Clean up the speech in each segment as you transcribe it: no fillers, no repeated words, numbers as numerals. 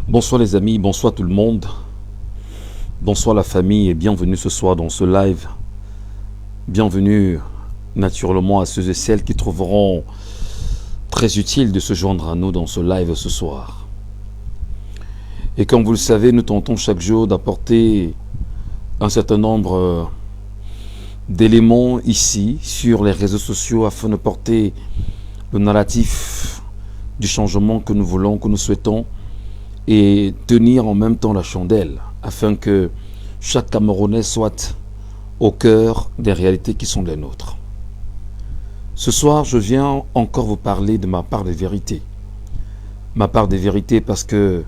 Bonsoir les amis, bonsoir tout le monde, bonsoir la famille et bienvenue ce soir dans ce live. Bienvenue naturellement à ceux et celles qui trouveront très utile de se joindre à nous dans ce live ce soir. Et comme vous le savez, nous tentons chaque jour d'apporter un certain nombre d'éléments ici sur les réseaux sociaux afin de porter le narratif du changement que nous voulons, que nous souhaitons, et tenir en même temps la chandelle afin que chaque Camerounais soit au cœur des réalités qui sont les nôtres. Ce soir, je viens encore vous parler de ma part de vérité. Ma part de vérité parce que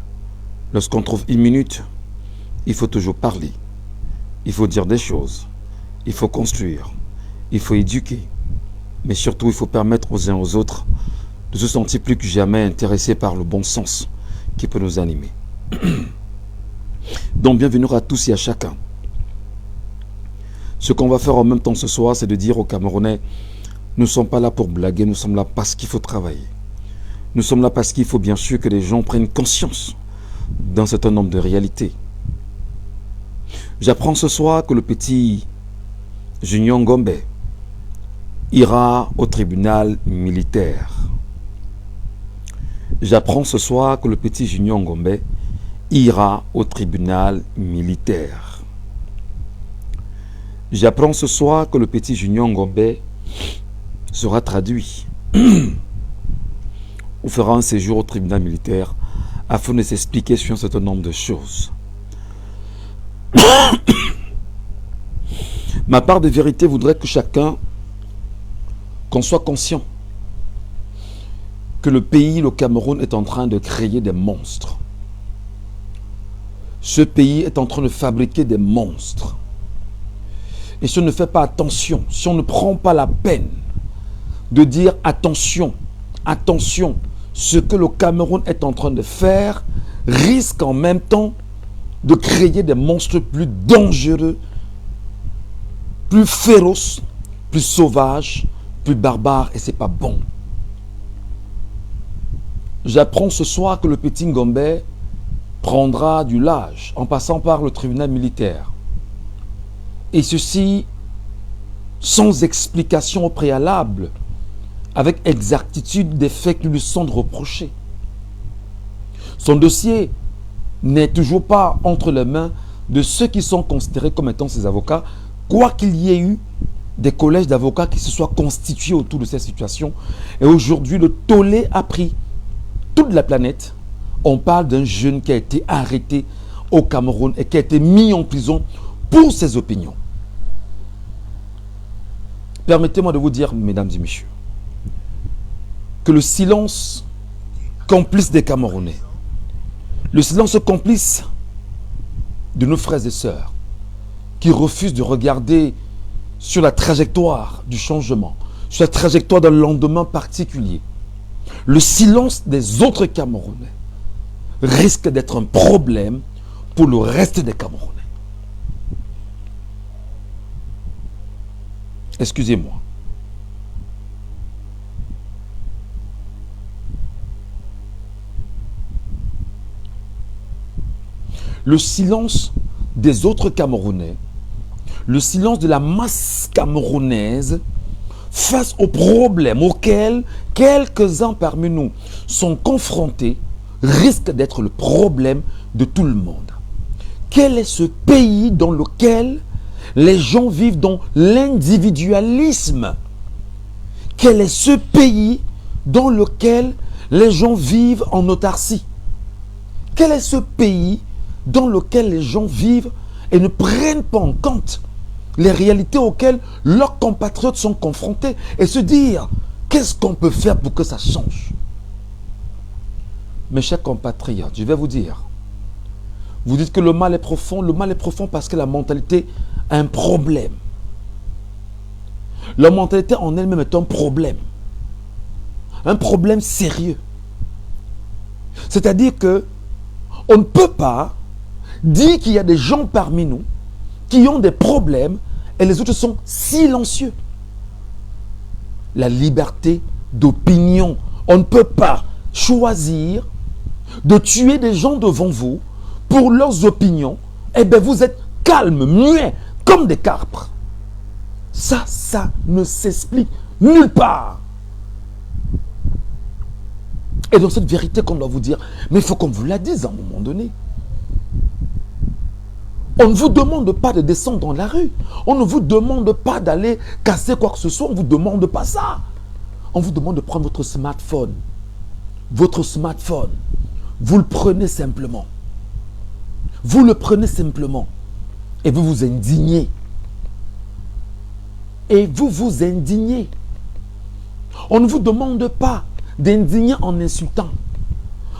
lorsqu'on trouve une minute, il faut toujours parler. Il faut dire des choses. Il faut construire. Il faut éduquer. Mais surtout, il faut permettre aux uns aux autres de se sentir plus que jamais intéressés par le bon sens qui peut nous animer. Donc bienvenue à tous et à chacun. Ce qu'on va faire en même temps ce soir, c'est de dire aux Camerounais, nous ne sommes pas là pour blaguer, nous sommes là parce qu'il faut travailler. Nous sommes là parce qu'il faut bien sûr que les gens prennent conscience d'un certain nombre de réalités. J'apprends ce soir que le petit Junior Ngombe ira au tribunal militaire. J'apprends ce soir que le petit Junior Ngombe ira au tribunal militaire. J'apprends ce soir que le petit Junior Ngombe sera traduit ou fera un séjour au tribunal militaire afin de s'expliquer sur un certain nombre de choses. Ma part de vérité voudrait que chacun, qu'on soit conscient que le pays, le Cameroun, est en train de créer des monstres. Ce pays est en train de fabriquer des monstres. Et si on ne fait pas attention, si on ne prend pas la peine de dire attention, attention, ce que le Cameroun est en train de faire risque en même temps de créer des monstres plus dangereux, plus féroces, plus sauvages, plus barbares, et c'est pas bon. J'apprends ce soir que le petit Ngombe prendra du large en passant par le tribunal militaire. Et ceci sans explication au préalable, avec exactitude des faits qui lui sont reprochés. Son dossier n'est toujours pas entre les mains de ceux qui sont considérés comme étant ses avocats, quoi qu'il y ait eu des collèges d'avocats qui se soient constitués autour de cette situation. Et aujourd'hui, le tollé a pris toute la planète. On parle d'un jeune qui a été arrêté au Cameroun et qui a été mis en prison pour ses opinions. Permettez-moi de vous dire, mesdames et messieurs, que le silence complice des Camerounais, le silence complice de nos frères et sœurs qui refusent de regarder sur la trajectoire du changement, sur la trajectoire d'un lendemain particulier, le silence des autres Camerounais risque d'être un problème pour le reste des Camerounais. Excusez-moi. Le silence des autres Camerounais, le silence de la masse camerounaise face aux problèmes auxquels quelques-uns parmi nous sont confrontés risque d'être le problème de tout le monde. Quel est ce pays dans lequel les gens vivent dans l'individualisme? Quel est ce pays dans lequel les gens vivent en autarcie? Quel est ce pays dans lequel les gens vivent et ne prennent pas en compte les réalités auxquelles leurs compatriotes sont confrontés et se dire qu'est-ce qu'on peut faire pour que ça change? Mes chers compatriotes, je vais vous dire, vous dites que le mal est profond parce que la mentalité a un problème. La mentalité en elle-même est un problème sérieux. C'est-à-dire que on ne peut pas dire qu'il y a des gens parmi nous qui ont des problèmes et les autres sont silencieux. La liberté d'opinion. On ne peut pas choisir de tuer des gens devant vous pour leurs opinions, eh bien vous êtes calmes, muets, comme des carpes. Ça ne s'explique nulle part. Et dans cette vérité qu'on doit vous dire, mais il faut qu'on vous la dise à un moment donné. On ne vous demande pas de descendre dans la rue. On ne vous demande pas d'aller casser quoi que ce soit. On ne vous demande pas ça. On vous demande de prendre votre smartphone. Votre smartphone. Vous le prenez simplement. Vous le prenez simplement. Et vous vous indignez. Et vous vous indignez. On ne vous demande pas d'indigner en insultant.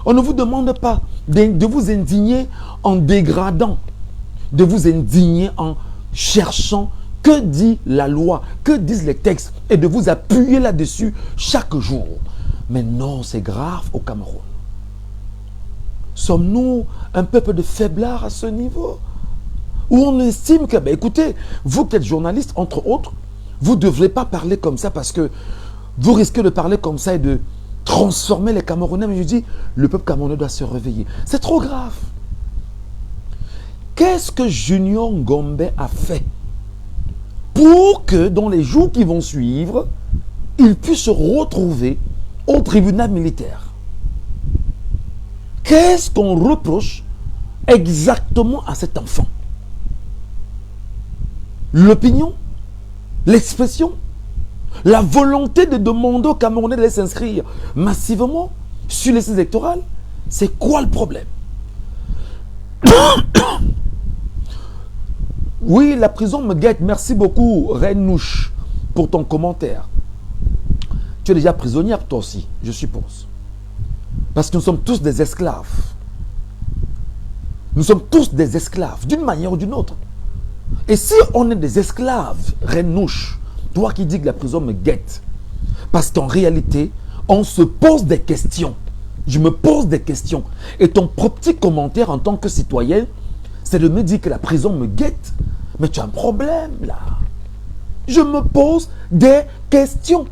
On ne vous demande pas de vous indigner en dégradant. De vous indigner en cherchant que dit la loi, que disent les textes, et de vous appuyer là-dessus chaque jour. Mais non, c'est grave au Cameroun. Sommes-nous un peuple de faiblards à ce niveau? Où on estime que, ben écoutez, vous qui êtes journaliste, entre autres, vous ne devrez pas parler comme ça parce que vous risquez de parler comme ça et de transformer les Camerounais. Mais je dis, le peuple camerounais doit se réveiller. C'est trop grave. Qu'est-ce que Junior Ngombe a fait pour que dans les jours qui vont suivre, il puisse se retrouver au tribunal militaire? Qu'est-ce qu'on reproche exactement à cet enfant? L'opinion? L'expression? La volonté de demander aux Camerounais de s'inscrire massivement sur les listes électorales? C'est quoi le problème? Oui, la prison me guette. Merci beaucoup, Renouche, pour ton commentaire. Tu es déjà prisonnière, toi aussi, je suppose. Parce que nous sommes tous des esclaves. Nous sommes tous des esclaves, d'une manière ou d'une autre. Et si on est des esclaves, Renouche, toi qui dis que la prison me guette, parce qu'en réalité, on se pose des questions. Je me pose des questions. Et ton petit commentaire en tant que citoyen, c'est de me dire que la prison me guette. Mais tu as un problème là. Je me pose des questions.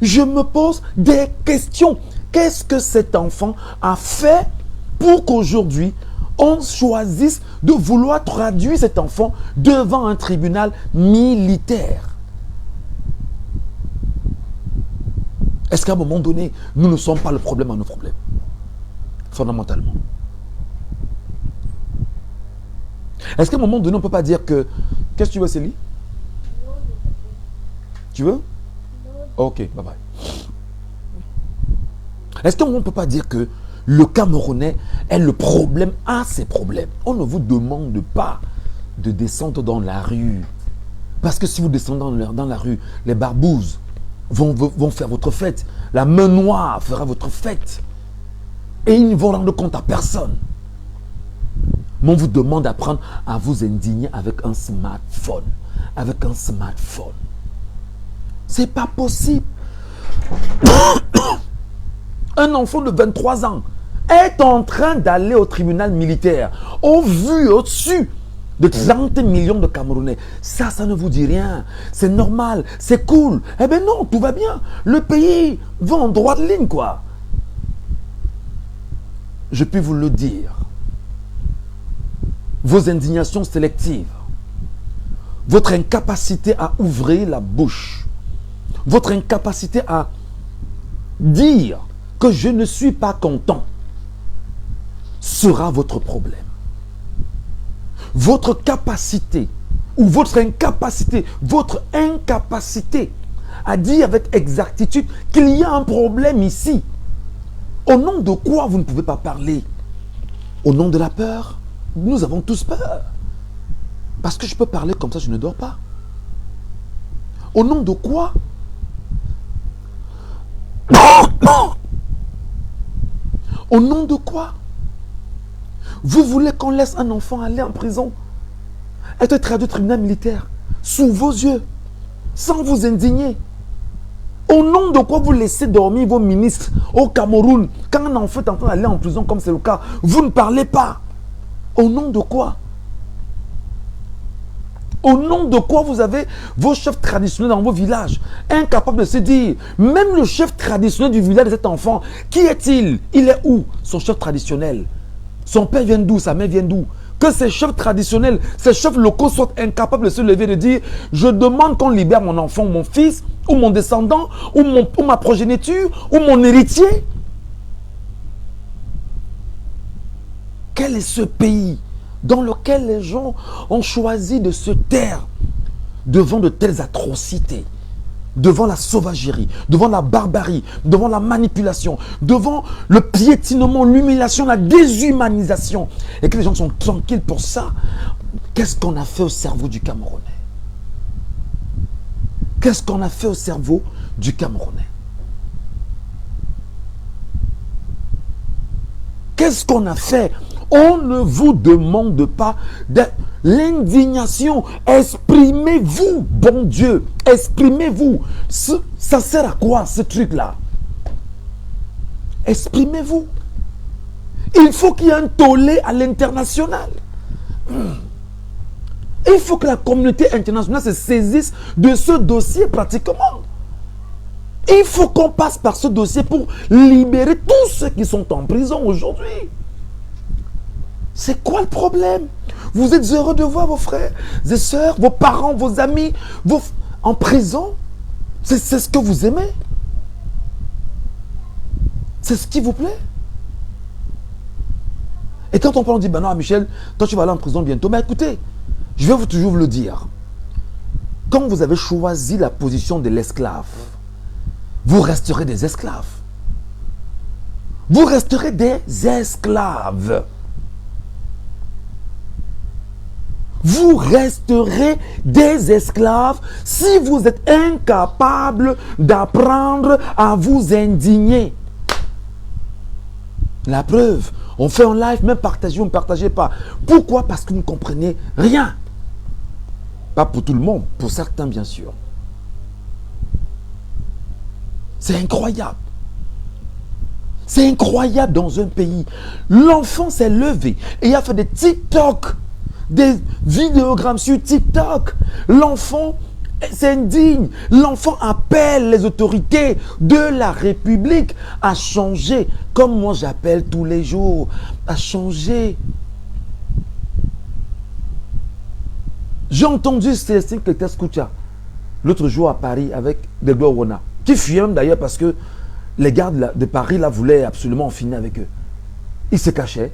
Je me pose des questions. Qu'est-ce que cet enfant a fait pour qu'aujourd'hui, on choisisse de vouloir traduire cet enfant devant un tribunal militaire? Est-ce qu'à un moment donné, nous ne sommes pas le problème à nos problèmes? Fondamentalement. Est-ce qu'à un moment donné, on ne peut pas dire que... Qu'est-ce que tu veux, Célie? Tu veux? Ok, bye bye. Est-ce qu'on ne peut pas dire que le Camerounais est le problème à ses problèmes? On ne vous demande pas de descendre dans la rue. Parce que si vous descendez dans la rue, les barbouzes vont faire votre fête. La main noire fera votre fête. Et ils ne vont rendre compte à personne. Mais on vous demande d'apprendre à vous indigner avec un smartphone. Avec un smartphone. C'est pas possible. Un enfant de 23 ans est en train d'aller au tribunal militaire au vu au-dessus de 30 millions de Camerounais. Ça ne vous dit rien. C'est normal, c'est cool. Eh bien non, tout va bien. Le pays va en droite ligne, quoi. Je peux vous le dire. Vos indignations sélectives, votre incapacité à ouvrir la bouche, votre incapacité à dire que je ne suis pas content sera votre problème. Votre capacité ou votre incapacité à dire avec exactitude qu'il y a un problème ici. Au nom de quoi vous ne pouvez pas parler? Au nom de la peur? Nous avons tous peur. Parce que je peux parler comme ça, je ne dors pas. Au nom de quoi? Au nom de quoi? Vous voulez qu'on laisse un enfant aller en prison, être traduit au tribunal militaire, sous vos yeux, sans vous indigner? Au nom de quoi vous laissez dormir vos ministres au Cameroun? Quand un enfant est en train d'aller en prison, comme c'est le cas, vous ne parlez pas. Au nom de quoi? Au nom de quoi vous avez vos chefs traditionnels dans vos villages, incapables de se dire, même le chef traditionnel du village de cet enfant, qui est-il? Il est où, son chef traditionnel? Son père vient d'où? Sa mère vient d'où? Que ces chefs traditionnels, ces chefs locaux soient incapables de se lever et de dire, je demande qu'on libère mon enfant, mon fils, ou mon descendant, ou ma progéniture, ou mon héritier. Quel est ce pays dans lequel les gens ont choisi de se taire devant de telles atrocités, devant la sauvagerie, devant la barbarie, devant la manipulation, devant le piétinement, l'humiliation, la déshumanisation, et que les gens sont tranquilles pour ça? Qu'est-ce qu'on a fait au cerveau du Camerounais? Qu'est-ce qu'on a fait au cerveau du Camerounais? Qu'est-ce qu'on a fait? On ne vous demande pas de l'indignation. Exprimez-vous, bon Dieu. Exprimez-vous. Ça sert à quoi ce truc-là? Exprimez-vous. Il faut qu'il y ait un tollé à l'international. Il faut que la communauté internationale se saisisse de ce dossier pratiquement. Il faut qu'on passe par ce dossier pour libérer tous ceux qui sont en prison aujourd'hui. C'est quoi le problème? Vous êtes heureux de voir vos frères et sœurs, vos parents, vos amis en prison? C'est ce que vous aimez? C'est ce qui vous plaît? Et quand on parle, on dit, ben non, Michel, toi tu vas aller en prison bientôt. Mais écoutez, je vais toujours vous le dire. Quand vous avez choisi la position de l'esclave, vous resterez des esclaves. Vous resterez des esclaves. Vous resterez des esclaves si vous êtes incapables d'apprendre à vous indigner. La preuve, on fait un live, même partagez ou ne partagez pas. Pourquoi? Parce que vous ne comprenez rien. Pas pour tout le monde, pour certains bien sûr. C'est incroyable. C'est incroyable dans un pays. L'enfant s'est levé et a fait des TikTok, des vidéogrammes sur TikTok. L'enfant s'indigne. L'enfant appelle les autorités de la République à changer, comme moi j'appelle tous les jours, à changer. J'ai entendu Célestine Clétès-Koutia l'autre jour à Paris avec Deglo Wona, qui fuyait même d'ailleurs parce que les gardes de Paris là voulaient absolument en finir avec eux. Ils se cachaient.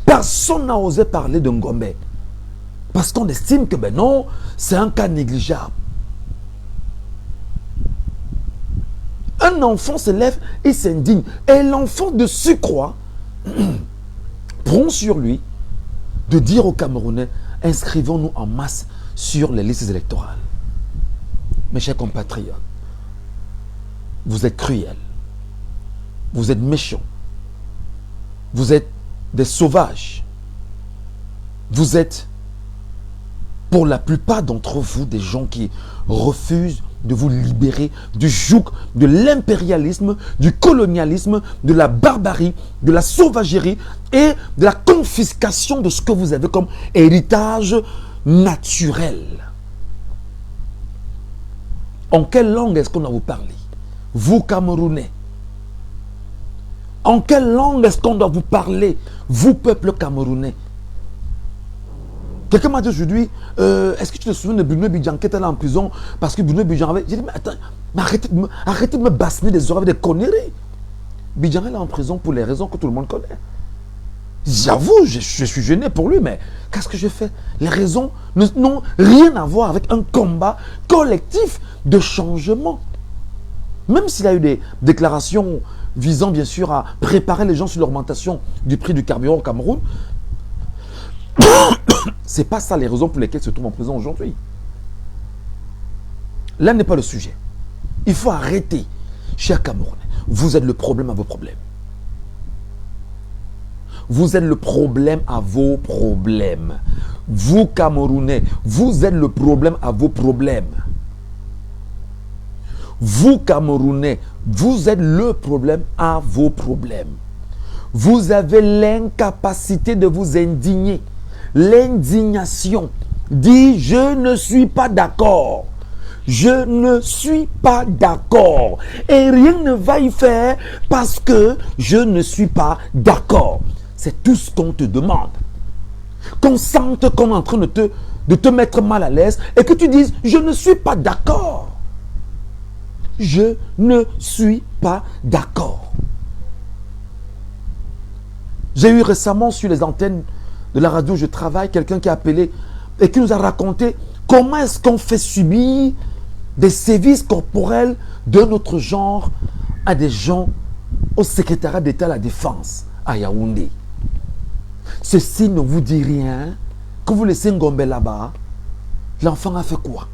Personne n'a osé parler de Ngombe. Parce qu'on estime que ben non, c'est un cas négligeable. Un enfant se lève et s'indigne. Et l'enfant de surcroît prend sur lui de dire aux Camerounais, inscrivons-nous en masse sur les listes électorales. Mes chers compatriotes, vous êtes cruels. Vous êtes méchants. Vous êtes des sauvages. Vous êtes, pour la plupart d'entre vous, des gens qui refusent de vous libérer du joug de l'impérialisme, du colonialisme, de la barbarie, de la sauvagerie et de la confiscation de ce que vous avez comme héritage naturel. En quelle langue est-ce qu'on doit vous parler? Vous, Camerounais. En quelle langue est-ce qu'on doit vous parler? Vous, peuple camerounais. Quelqu'un m'a dit aujourd'hui, est-ce que tu te souviens de Bruno Bidjan qui était là en prison parce que Bruno Bidjan avait... J'ai dit, mais attends, mais arrêtez de me bassiner des oreilles, des conneries. Bidjan est là en prison pour les raisons que tout le monde connaît. J'avoue, je suis gêné pour lui, mais qu'est-ce que je fais? Les raisons n'ont rien à voir avec un combat collectif de changement. Même s'il y a eu des déclarations visant bien sûr à préparer les gens sur l'augmentation du prix du carburant au Cameroun, ce n'est pas ça les raisons pour lesquelles ils se trouvent en prison aujourd'hui. Là n'est pas le sujet. Il faut arrêter, chers Camerounais. Vous êtes le problème à vos problèmes. Vous êtes le problème à vos problèmes. Vous, Camerounais, vous êtes le problème à vos problèmes. Vous, Camerounais, vous êtes le problème à vos problèmes. Vous avez l'incapacité de vous indigner. L'indignation Dis, je ne suis pas d'accord. Je ne suis pas d'accord. Et rien ne va y faire parce que je ne suis pas d'accord. C'est tout ce qu'on te demande. Qu'on sente qu'on est en train de te mettre mal à l'aise et que tu dises, je ne suis pas d'accord. Je ne suis pas d'accord. J'ai eu récemment sur les antennes de la radio où je travaille, quelqu'un qui a appelé et qui nous a raconté comment est-ce qu'on fait subir des sévices corporels de notre genre à des gens au secrétariat d'État à la Défense à Yaoundé. Ceci ne vous dit rien. Que vous laissez Ngombe là-bas, l'enfant a fait quoi?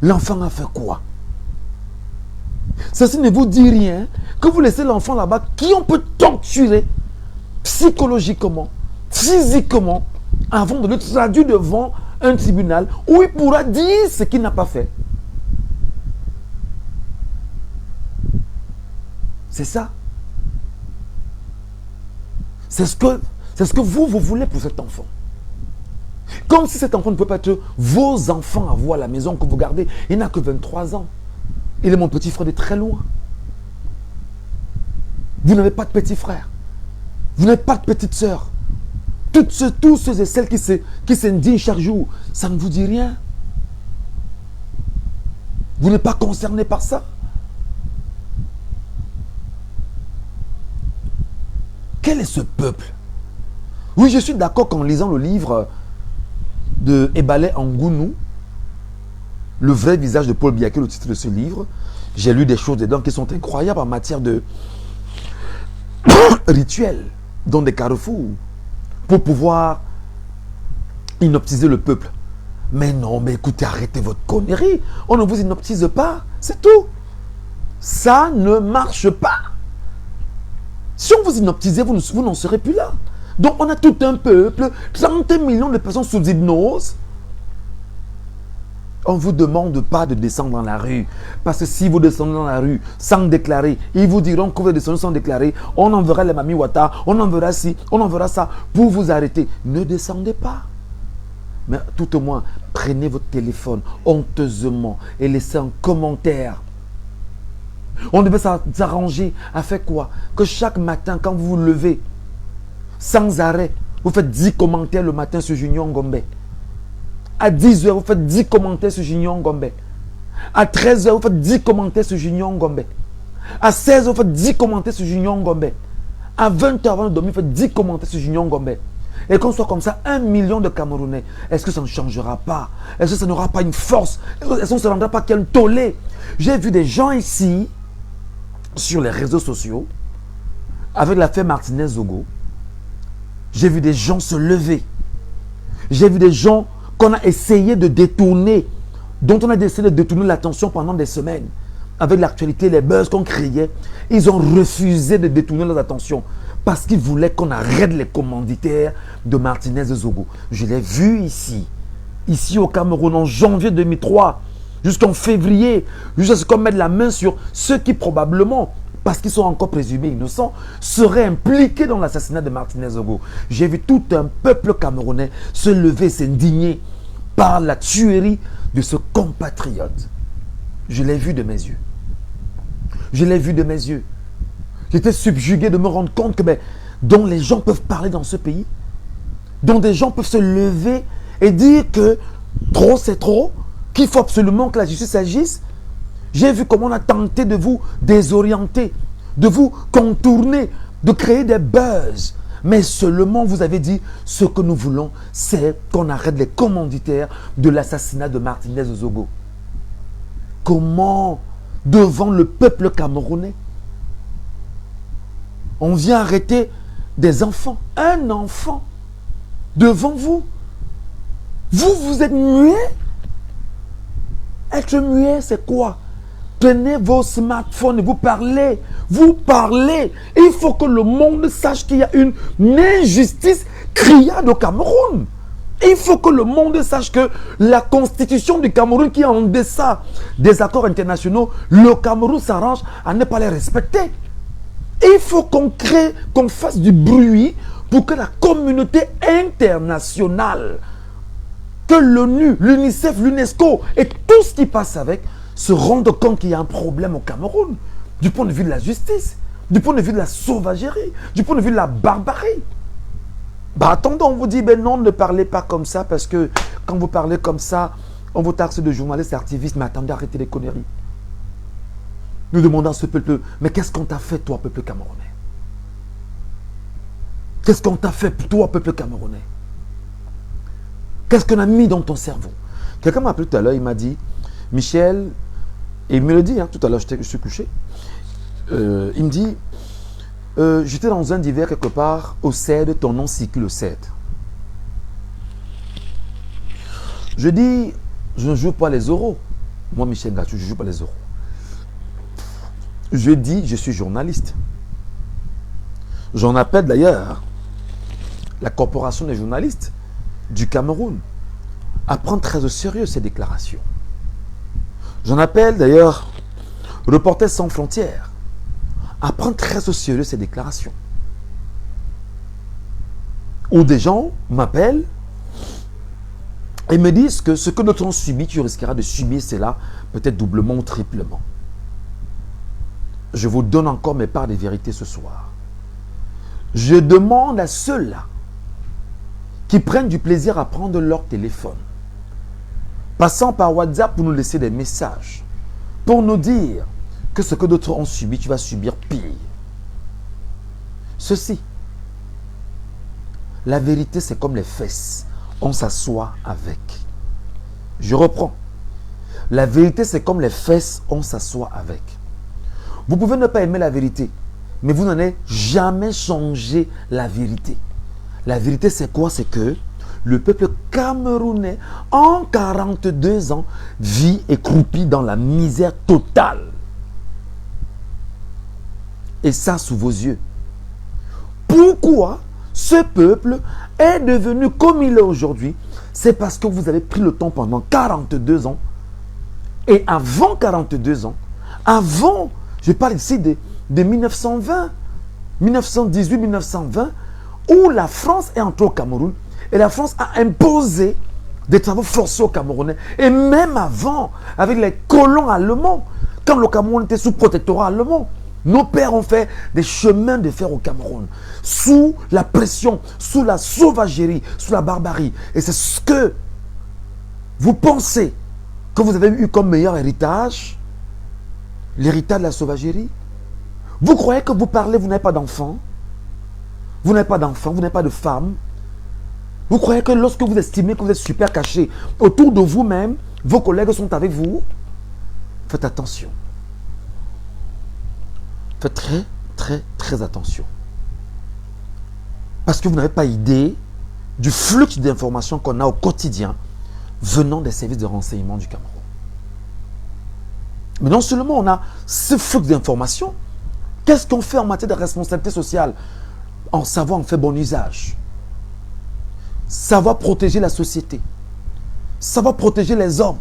L'enfant a fait quoi? Ceci ne vous dit rien. Que vous laissez l'enfant là-bas qui on peut torturer psychologiquement, physiquement, avant de le traduire devant un tribunal où il pourra dire ce qu'il n'a pas fait. C'est ça. C'est ce que vous voulez pour cet enfant. Comme si cet enfant ne peut pas être vos enfants à vous à la maison que vous gardez. Il n'a que 23 ans. Il est mon petit frère de très loin. Vous n'avez pas de petit frère. Vous n'avez pas de petite sœur. Tous ceux et celles qui s'indignent chaque jour, ça ne vous dit rien. Vous n'êtes pas concerné par ça. Quel est ce peuple? Oui, je suis d'accord qu'en lisant le livre de Ebale Angounou, Le vrai visage de Paul Biya, le titre de ce livre, j'ai lu des choses dedans qui sont incroyables en matière de rituels, dans des carrefours, pour pouvoir inoptiser le peuple. Mais non, mais écoutez, arrêtez votre connerie. On ne vous inoptise pas, c'est tout. Ça ne marche pas. Si on vous inoptisait, vous n'en serez plus là. Donc on a tout un peuple, 30 millions de personnes sous hypnose. On ne vous demande pas de descendre dans la rue. Parce que si vous descendez dans la rue sans déclarer, ils vous diront que vous descendez sans déclarer. On enverra les Mami Wata, on enverra ci, on enverra ça pour vous arrêter. Ne descendez pas. Mais tout au moins, prenez votre téléphone honteusement et laissez un commentaire. On devait s'arranger à faire quoi? Que chaque matin, quand vous vous levez, sans arrêt, vous faites 10 commentaires le matin sur Junior Ngombe. À 10 h, vous faites 10 commentaires sur Junior Ngombe. À 13 h, vous faites 10 commentaires sur Junior Ngombe. À 16 h, vous faites 10 commentaires sur Junior Ngombe. À 20 h avant de dormir, vous faites 10 commentaires sur Junior Ngombe. Et qu'on soit comme ça, 1 million de Camerounais, est-ce que ça ne changera pas? Est-ce que ça n'aura pas une force? Est-ce qu'on ne se rendra pas qu'un tollé? J'ai vu des gens ici, sur les réseaux sociaux, avec l'affaire Martinez-Zogo. J'ai vu des gens se lever. J'ai vu des gens qu'on a essayé de détourner, dont on a essayé de détourner l'attention pendant des semaines. Avec l'actualité, les buzz qu'on criait, ils ont refusé de détourner leur attention parce qu'ils voulaient qu'on arrête les commanditaires de Martinez et Zogo. Je l'ai vu ici au Cameroun en janvier 2003, jusqu'en février, jusqu'à ce qu'on mette la main sur ceux qui probablement, parce qu'ils sont encore présumés innocents, seraient impliqués dans l'assassinat de Martinez Zogo. J'ai vu tout un peuple camerounais se lever, s'indigner par la tuerie de ce compatriote. Je l'ai vu de mes yeux. Je l'ai vu de mes yeux. J'étais subjugué de me rendre compte que dont les gens peuvent parler dans ce pays, dont des gens peuvent se lever et dire que trop c'est trop, qu'il faut absolument que la justice agisse. J'ai vu comment on a tenté de vous désorienter, de vous contourner, de créer des buzz. Mais seulement vous avez dit, ce que nous voulons, c'est qu'on arrête les commanditaires de l'assassinat de Martinez Zogo. Comment, devant le peuple camerounais, on vient arrêter des enfants, un enfant, devant vous. Vous êtes muet. Être muet, c'est quoi? Prenez vos smartphones et vous parlez. Vous parlez. Il faut que le monde sache qu'il y a une injustice criarde au Cameroun. Il faut que le monde sache que la constitution du Cameroun qui est en deçà des accords internationaux, le Cameroun s'arrange à ne pas les respecter. Il faut qu'on fasse du bruit pour que la communauté internationale que l'ONU, l'UNICEF, l'UNESCO et tout ce qui passe avec se rendent compte qu'il y a un problème au Cameroun, du point de vue de la justice, du point de vue de la sauvagerie, du point de vue de la barbarie. Bah attendez, on vous dit, ben non, ne parlez pas comme ça, parce que quand vous parlez comme ça, on vous taxe de journalistes et activistes, mais attendez, arrêtez les conneries. Nous demandons à ce peuple, mais qu'est-ce qu'on t'a fait, toi, peuple camerounais? Qu'est-ce qu'on t'a fait, toi, peuple camerounais? Qu'est-ce qu'on a mis dans ton cerveau? Quelqu'un m'a appelé tout à l'heure, il m'a dit, Michel, et il me le dit, hein, tout à l'heure, je suis couché, il me dit, j'étais dans un divers quelque part, au CED, ton nom circule au CED. Je dis, je ne joue pas les euros. Moi, Michel Gatou, je ne joue pas les euros. Je dis, je suis journaliste. J'en appelle d'ailleurs la corporation des journalistes du Cameroun à prendre très au sérieux ces déclarations. J'en appelle d'ailleurs Reporters sans frontières à prendre très au sérieux ces déclarations. Où des gens m'appellent et me disent que ce que d'autres ont subi, tu risqueras de subir cela peut-être doublement ou triplement. Je vous donne encore mes parts de vérité ce soir. Je demande à ceux-là qui prennent du plaisir à prendre leur téléphone, passant par WhatsApp pour nous laisser des messages, pour nous dire que ce que d'autres ont subi, tu vas subir pire. Ceci, la vérité c'est comme les fesses, on s'assoit avec. Je reprends. La vérité c'est comme les fesses, on s'assoit avec. Vous pouvez ne pas aimer la vérité, mais vous n'en avez jamais changé la vérité. La vérité, c'est quoi? C'est que le peuple camerounais, en 42 ans, vit écroupi dans la misère totale. Et ça, sous vos yeux. Pourquoi ce peuple est devenu comme il est aujourd'hui? C'est parce que vous avez pris le temps pendant 42 ans. Et avant 42 ans, avant... Je parle ici de 1920, 1918, 1920, où la France est entrée au Cameroun et la France a imposé des travaux forcés aux Camerounais. Et même avant, avec les colons allemands, quand le Cameroun était sous protectorat allemand, nos pères ont fait des chemins de fer au Cameroun, sous la pression, sous la sauvagerie, sous la barbarie. Et c'est ce que vous pensez que vous avez eu comme meilleur héritage. L'héritage de la sauvagerie. Vous croyez que vous parlez, vous n'avez pas d'enfants? Vous n'avez pas d'enfants, vous n'avez pas de femmes? Vous croyez que lorsque vous estimez que vous êtes super caché autour de vous-même, vos collègues sont avec vous? Faites attention. Faites très, très, très attention. Parce que vous n'avez pas idée du flux d'informations qu'on a au quotidien venant des services de renseignement du Cameroun. Mais non seulement on a ce flux d'informations, qu'est-ce qu'on fait en matière de responsabilité sociale? En savoir en fait bon usage. Savoir protéger la société. Savoir protéger les hommes.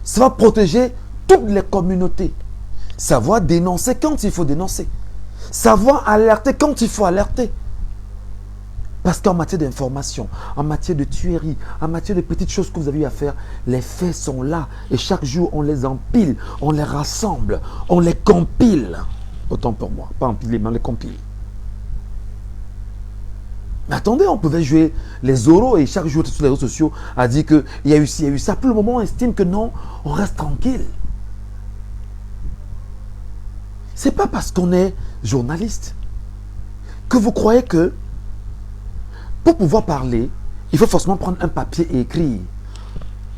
Savoir protéger toutes les communautés. Savoir dénoncer quand il faut dénoncer. Savoir alerter quand il faut alerter. Parce qu'en matière d'information, en matière de tuerie, en matière de petites choses que vous avez eu à faire, les faits sont là. Et chaque jour, on les empile, on les rassemble, on les compile. Autant pour moi, pas empiler, mais on les compile. Mais attendez, on pouvait jouer les oraux et chaque jour sur les réseaux sociaux a dit qu'il y a eu ci, il y a eu ça. Pour le moment, on estime que non, on reste tranquille. C'est pas parce qu'on est journaliste que vous croyez que pour pouvoir parler, il faut forcément prendre un papier et écrire,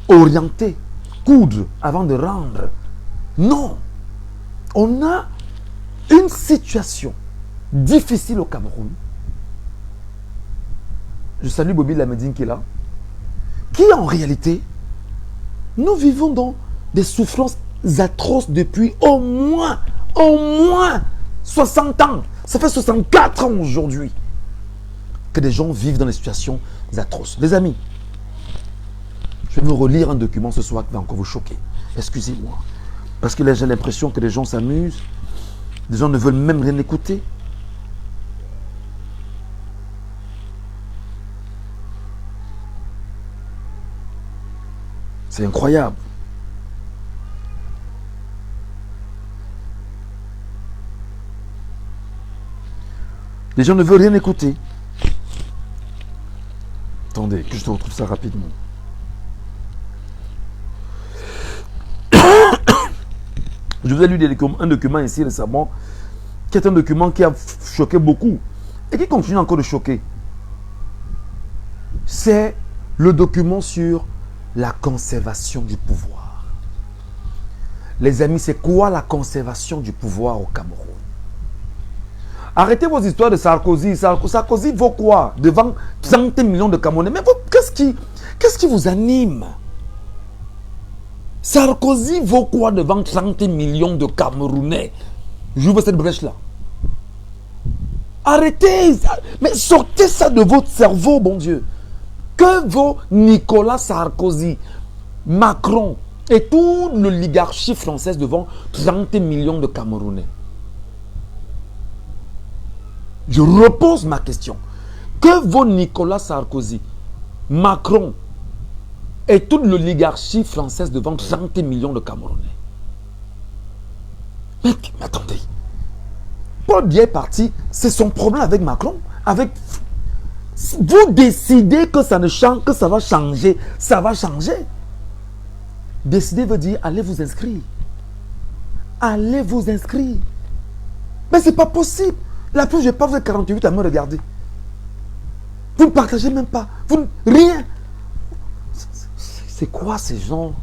orienter, coudre avant de rendre. Non. On a une situation difficile au Cameroun. Je salue Bobby Lamedine qui est là. Qui en réalité, nous vivons dans des souffrances atroces depuis au moins 60 ans. Ça fait 64 ans aujourd'hui que des gens vivent dans des situations atroces. Les amis, je vais vous relire un document ce soir qui va encore vous choquer. Excusez-moi. Parce que là, j'ai l'impression que les gens s'amusent. Les gens ne veulent même rien écouter. C'est incroyable. Les gens ne veulent rien écouter. Attendez, que je te retrouve ça rapidement. Je vous ai lu un document ici récemment, qui est un document qui a choqué beaucoup et qui continue encore de choquer. C'est le document sur la conservation du pouvoir. Les amis, c'est quoi la conservation du pouvoir au Cameroun? Arrêtez vos histoires de Sarkozy. Sarkozy vaut quoi devant 30 millions de Camerounais? Mais qu'est-ce qui vous anime? Sarkozy vaut quoi devant 30 millions de Camerounais? J'ouvre cette brèche-là. Arrêtez. Mais sortez ça de votre cerveau, bon Dieu. Que vaut Nicolas Sarkozy, Macron et toute l'oligarchie française devant 30 millions de Camerounais? Je repose ma question. Que vaut Nicolas Sarkozy, Macron et toute l'oligarchie française devant 30 millions de Camerounais? Mais attendez. Paul Biya est parti, c'est son problème avec Macron. Vous décidez que ça ne change, que ça va changer. Ça va changer. Décider veut dire allez vous inscrire. Allez vous inscrire. Mais c'est pas possible. La preuve, je n'ai pas vous êtes 48 à me regarder. Vous ne partagez même pas. Rien. C'est quoi ces gens?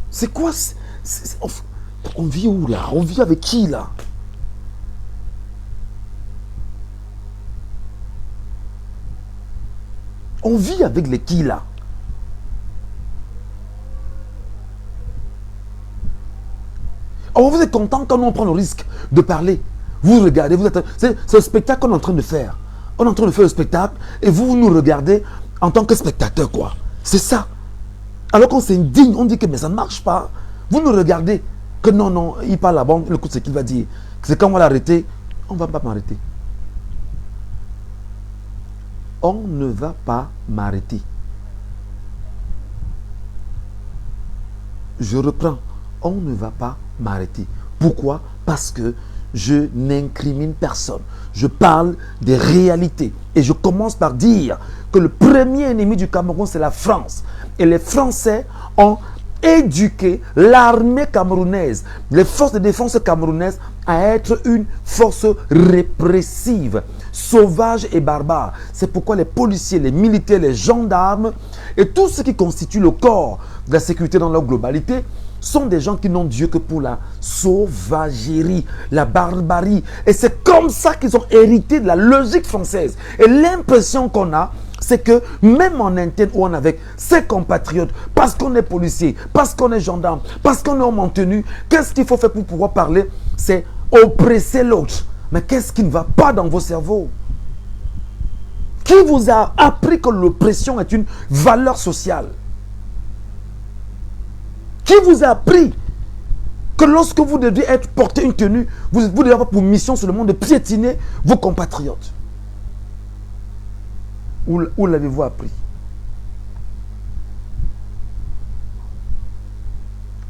C'est quoi? On vit où là? On vit avec qui là? On vit avec les qui là? Alors vous êtes content quand on prend le risque de parler. Vous regardez, c'est le spectacle qu'on est en train de faire. On est en train de faire le spectacle et vous nous regardez en tant que spectateur, quoi. C'est ça. Alors qu'on s'indigne, on dit que mais ça ne marche pas. Vous nous regardez que non, il parle là-bas, il écoute ce qu'il va dire. C'est quand on va l'arrêter, on ne va pas m'arrêter. On ne va pas m'arrêter. Je reprends. On ne va pas m'arrêter. Pourquoi? Parce que je n'incrimine personne. Je parle des réalités. Et je commence par dire que le premier ennemi du Cameroun, c'est la France. Et les Français ont éduqué l'armée camerounaise, les forces de défense camerounaises, à être une force répressive, sauvage et barbare. C'est pourquoi les policiers, les militaires, les gendarmes et tout ce qui constitue le corps de la sécurité dans leur globalité sont des gens qui n'ont Dieu que pour la sauvagerie, la barbarie. Et c'est comme ça qu'ils ont hérité de la logique française. Et l'impression qu'on a, c'est que même en interne ou en avec ses compatriotes, parce qu'on est policier, parce qu'on est gendarme, parce qu'on est homme en tenue, qu'est-ce qu'il faut faire pour pouvoir parler? C'est oppresser l'autre. Mais qu'est-ce qui ne va pas dans vos cerveaux? Qui vous a appris que l'oppression est une valeur sociale? Qui vous a appris que lorsque vous devez être porté une tenue, vous devez avoir pour mission seulement de piétiner vos compatriotes? Où l'avez-vous appris?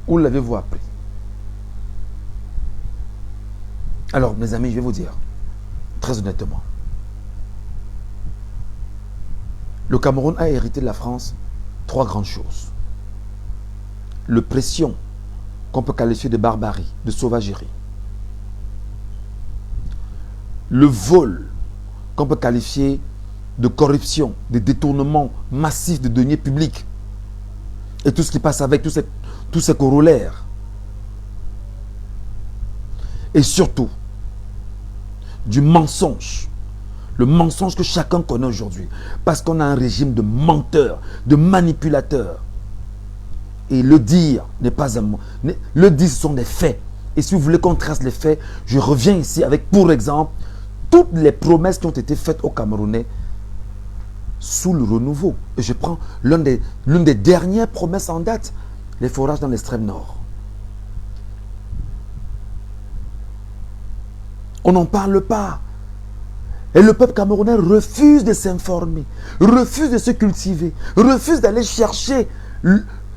Où l'avez-vous appris? Alors, mes amis, je vais vous dire, très honnêtement, le Cameroun a hérité de la France 3 grandes choses. L'oppression qu'on peut qualifier de barbarie, de sauvagerie. Le vol qu'on peut qualifier de corruption, de détournement massif de deniers publics. Et tout ce qui passe avec, tous ces corollaires. Et surtout, du mensonge. Le mensonge que chacun connaît aujourd'hui. Parce qu'on a un régime de menteurs, de manipulateurs. Et le dire n'est pas un mot. Le dire, ce sont des faits. Et si vous voulez qu'on trace les faits, je reviens ici avec, pour exemple, toutes les promesses qui ont été faites aux Camerounais sous le renouveau. Et je prends l'une des dernières promesses en date, les forages dans l'extrême nord. On n'en parle pas. Et le peuple camerounais refuse de s'informer, refuse de se cultiver, refuse d'aller chercher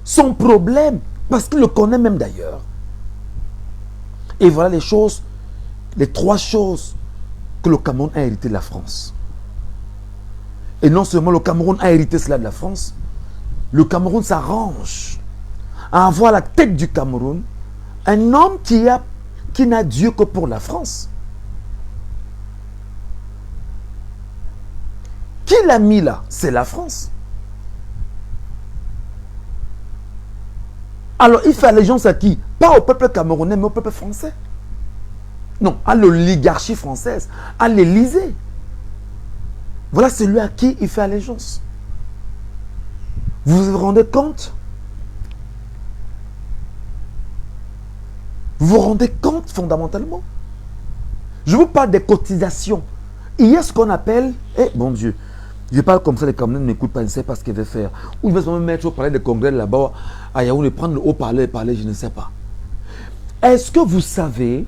son problème, parce qu'il le connaît même d'ailleurs. Et voilà les choses, les trois choses que le Cameroun a hérité de la France. Et non seulement le Cameroun a hérité cela de la France, le Cameroun s'arrange à avoir à la tête du Cameroun un homme qui n'a Dieu que pour la France. Qui l'a mis là? C'est la France. Alors il fait allégeance à qui? Pas au peuple camerounais, mais au peuple français. Non, à l'oligarchie française, à l'Élysée. Voilà celui à qui il fait allégeance. Vous vous rendez compte? Vous vous rendez compte fondamentalement? Je vous parle des cotisations. Il y a ce qu'on appelle, bon Dieu, je parle comme ça, les Camerounais ne m'écoutent pas, je ne sais pas ce qu'ils veulent faire. Ou ils vont se mettre au palais des congrès là-bas, à Yaoundé, prendre le haut-parleur et parler, je ne sais pas. Est-ce que vous savez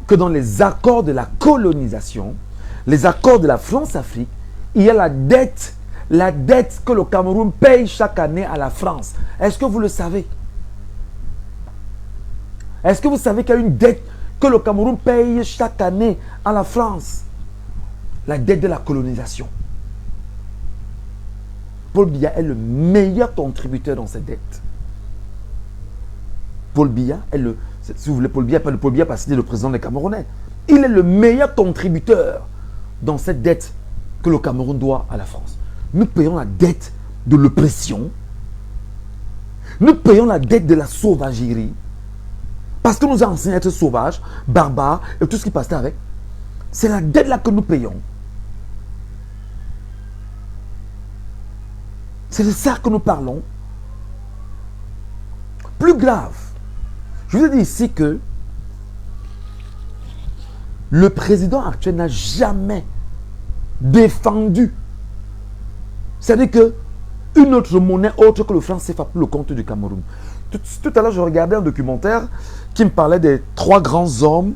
que dans les accords de la colonisation, les accords de la France-Afrique, il y a la dette que le Cameroun paye chaque année à la France? Est-ce que vous le savez? Est-ce que vous savez qu'il y a une dette que le Cameroun paye chaque année à la France? La dette de la colonisation. Paul Biya est le meilleur contributeur dans cette dette. Paul Biya est le... Si vous voulez, Paul Biya, pas le Paul Biya parce qu'il est le président des Camerounais. Il est le meilleur contributeur dans cette dette que le Cameroun doit à la France. Nous payons la dette de l'oppression. Nous payons la dette de la sauvagerie. Parce que nous a enseigné à être sauvages, barbares et tout ce qui passait avec. C'est la dette là que nous payons. C'est de ça que nous parlons. Plus grave, je vous ai dit ici que le président actuel n'a jamais défendu. C'est-à-dire que une autre monnaie autre que le franc CFA pour le compte du Cameroun. Tout à l'heure, je regardais un documentaire qui me parlait des 3 grands hommes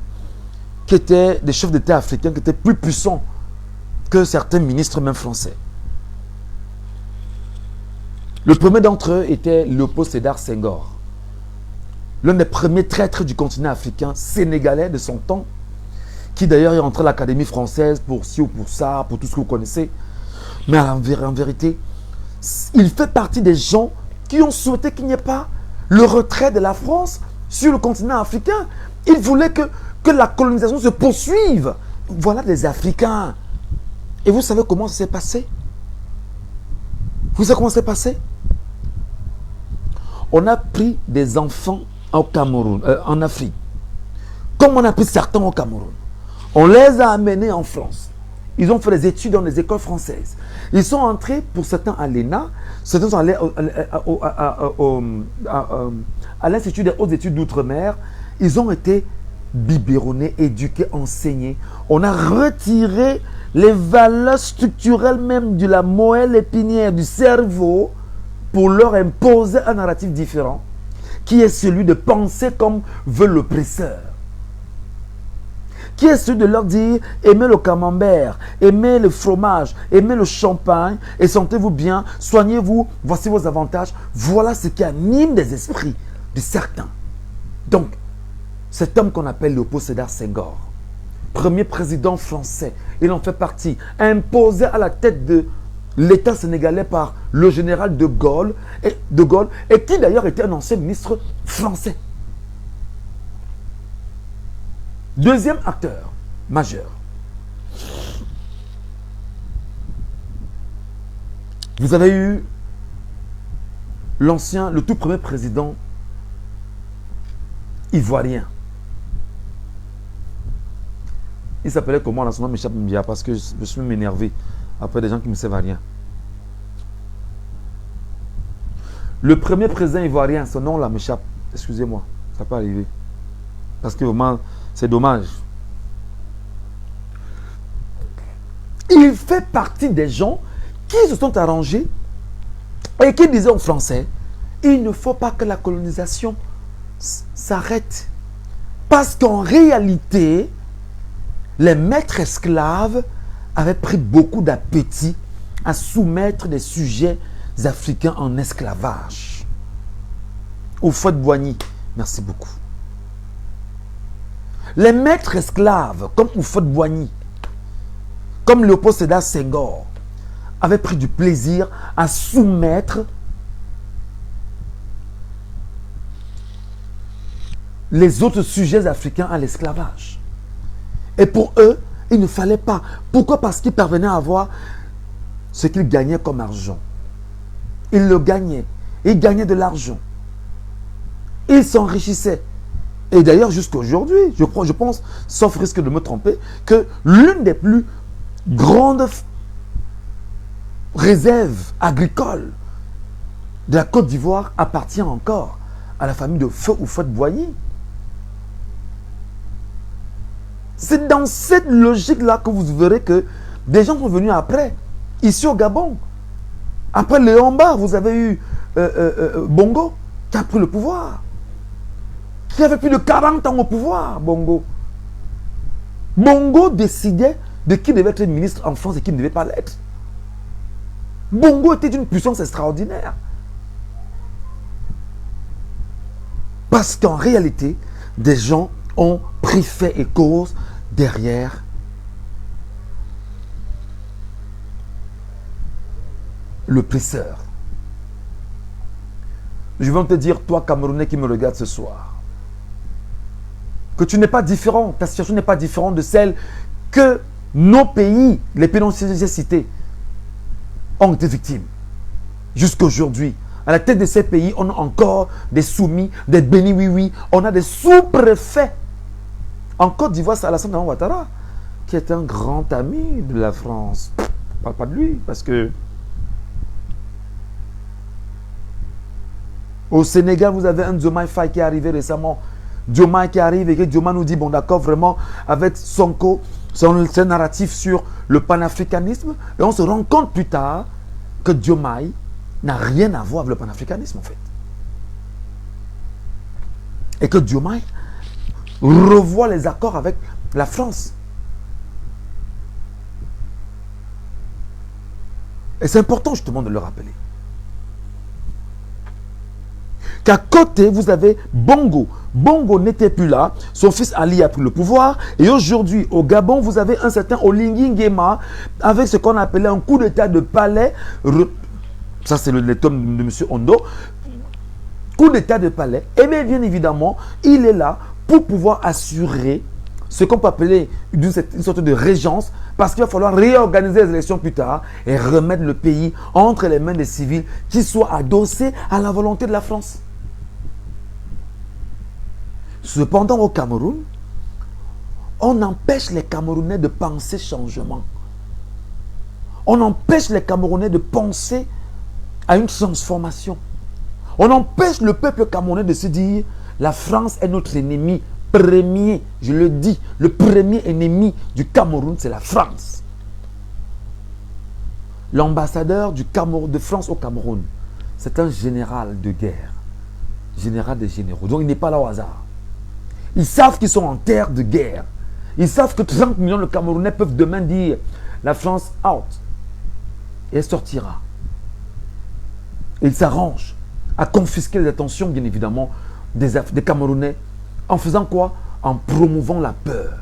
qui étaient des chefs d'État africains qui étaient plus puissants que certains ministres, même français. Le premier d'entre eux était Léopold Sédar Senghor, l'un des premiers traîtres du continent africain, sénégalais de son temps, qui d'ailleurs est entré à l'Académie française pour ci ou pour ça, pour tout ce que vous connaissez. Mais en vérité, il fait partie des gens qui ont souhaité qu'il n'y ait pas le retrait de la France sur le continent africain. Il voulait que la colonisation se poursuive. Voilà des Africains. Et vous savez comment ça s'est passé? Vous savez comment ça s'est passé? On a pris des enfants au Cameroun, en Afrique, comme on a pris certains au Cameroun. On les a amenés en France. Ils ont fait des études dans les écoles françaises. Ils sont entrés, pour certains, à l'ENA, certains sont allés à l'Institut des hautes études d'outre-mer. Ils ont été biberonnés, éduqués, enseignés. On a retiré les valeurs structurelles même de la moelle épinière du cerveau pour leur imposer un narratif différent, qui est celui de penser comme veut l'oppresseur. Qui est celui de leur dire, aimez le camembert, aimez le fromage, aimez le champagne, et sentez-vous bien, soignez-vous, voici vos avantages. Voilà ce qui anime des esprits de certains. Donc, cet homme qu'on appelle Léopold Sédar Senghor, premier président français, il en fait partie, imposé à la tête de l'État sénégalais par le général de Gaulle, et qui d'ailleurs était un ancien ministre français. Deuxième acteur majeur. Vous avez eu le tout premier président ivoirien. Il s'appelait comment? Son nom m'échappe bien parce que je me suis même énervé après des gens qui ne me servent à rien. Le premier président ivoirien, son nom là m'échappe. Excusez-moi, ça peut arriver. Parce que vraiment, c'est dommage. Il fait partie des gens qui se sont arrangés et qui disaient aux Français, il ne faut pas que la colonisation s'arrête. Parce qu'en réalité, les maîtres esclaves avait pris beaucoup d'appétit à soumettre des sujets africains en esclavage. Houphouët-Boigny, merci beaucoup. Les maîtres esclaves, comme Houphouët-Boigny, comme Léopold Sédar Senghor, avaient pris du plaisir à soumettre les autres sujets africains à l'esclavage. Et pour eux, il ne fallait pas. Pourquoi? Parce qu'ils parvenaient à avoir ce qu'ils gagnaient comme argent. Ils le gagnaient. Ils gagnaient de l'argent. Ils s'enrichissaient. Et d'ailleurs, jusqu'à aujourd'hui, je pense, sauf risque de me tromper, que l'une des plus grandes réserves agricoles de la Côte d'Ivoire appartient encore à la famille de Feu Houphouët-Boigny. C'est dans cette logique-là que vous verrez que des gens sont venus après, ici au Gabon. Après Léon Mba, vous avez eu Bongo qui a pris le pouvoir. Qui avait plus de 40 ans au pouvoir, Bongo. Bongo décidait de qui devait être ministre en France et qui ne devait pas l'être. Bongo était d'une puissance extraordinaire. Parce qu'en réalité, des gens ont pris fait et cause derrière le presseur. Je vais te dire, toi Camerounais qui me regardes ce soir, que tu n'es pas différent, ta situation n'est pas différente de celle que nos pays, les pays dont j'ai cités, ont été victimes. Jusqu'à aujourd'hui, à la tête de ces pays, on a encore des soumis, des bénis oui-oui, on a des sous-préfets. En Côte d'Ivoire, c'est Alassane Ouattara, qui est un grand ami de la France. On ne parle pas de lui, parce que au Sénégal, vous avez un Diomaye Faye qui est arrivé récemment. Diomaye qui arrive et que Diomaye nous dit, bon d'accord, vraiment, avec Sonko, son narratif sur le panafricanisme, et on se rend compte plus tard que Diomaye n'a rien à voir avec le panafricanisme en fait. Et que Diomaye revoit les accords avec la France. Et c'est important justement de le rappeler. Qu'à côté, vous avez Bongo. Bongo n'était plus là. Son fils Ali a pris le pouvoir. Et aujourd'hui, au Gabon, vous avez un certain Oligui Nguema avec ce qu'on appelait un coup d'état de palais. Ça, c'est le tome de M. Ondo. Coup d'état de palais. Et bien évidemment, il est là pour pouvoir assurer ce qu'on peut appeler une sorte de régence, parce qu'il va falloir réorganiser les élections plus tard et remettre le pays entre les mains des civils qui soient adossés à la volonté de la France. Cependant, au Cameroun, on empêche les Camerounais de penser changement. On empêche les Camerounais de penser à une transformation. On empêche le peuple camerounais de se dire la France est notre ennemi premier, je le dis, le premier ennemi du Cameroun, c'est la France. L'ambassadeur de France au Cameroun, c'est un général de guerre, général des généraux. Donc il n'est pas là au hasard. Ils savent qu'ils sont en terre de guerre. Ils savent que 30 millions de Camerounais peuvent demain dire la France out. Et elle sortira. Et ils s'arrangent à confisquer les attentions, bien évidemment, des Camerounais. En faisant quoi? En promouvant la peur.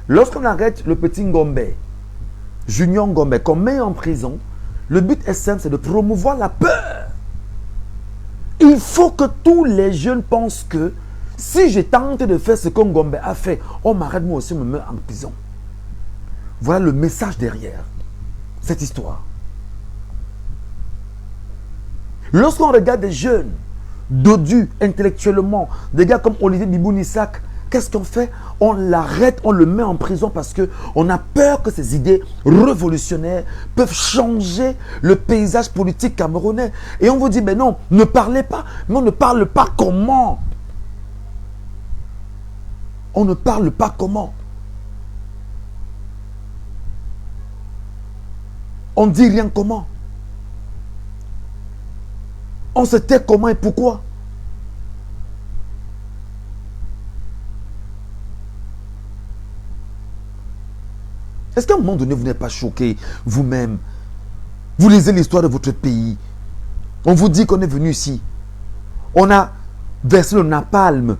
Lorsqu'on arrête le petit Ngombe, Junior Ngombe, qu'on met en prison, le but est simple, c'est de promouvoir la peur. Il faut que tous les jeunes pensent que si je tente de faire ce que Ngombe a fait, on m'arrête, moi aussi, on me met en prison. Voilà le message derrière cette histoire. Lorsqu'on regarde des jeunes dodus intellectuellement, des gars comme Olivier Bibou-Nissak, qu'est-ce qu'on fait? On l'arrête, on le met en prison parce qu'on a peur que ces idées révolutionnaires peuvent changer le paysage politique camerounais. Et on vous dit, mais non, ne parlez pas. Mais on ne parle pas comment? On ne parle pas comment? On ne dit rien comment? On se tait comment et pourquoi? Est-ce qu'à un moment donné, vous n'êtes pas choqué vous-même? Vous lisez l'histoire de votre pays. On vous dit qu'on est venu ici. On a versé le napalm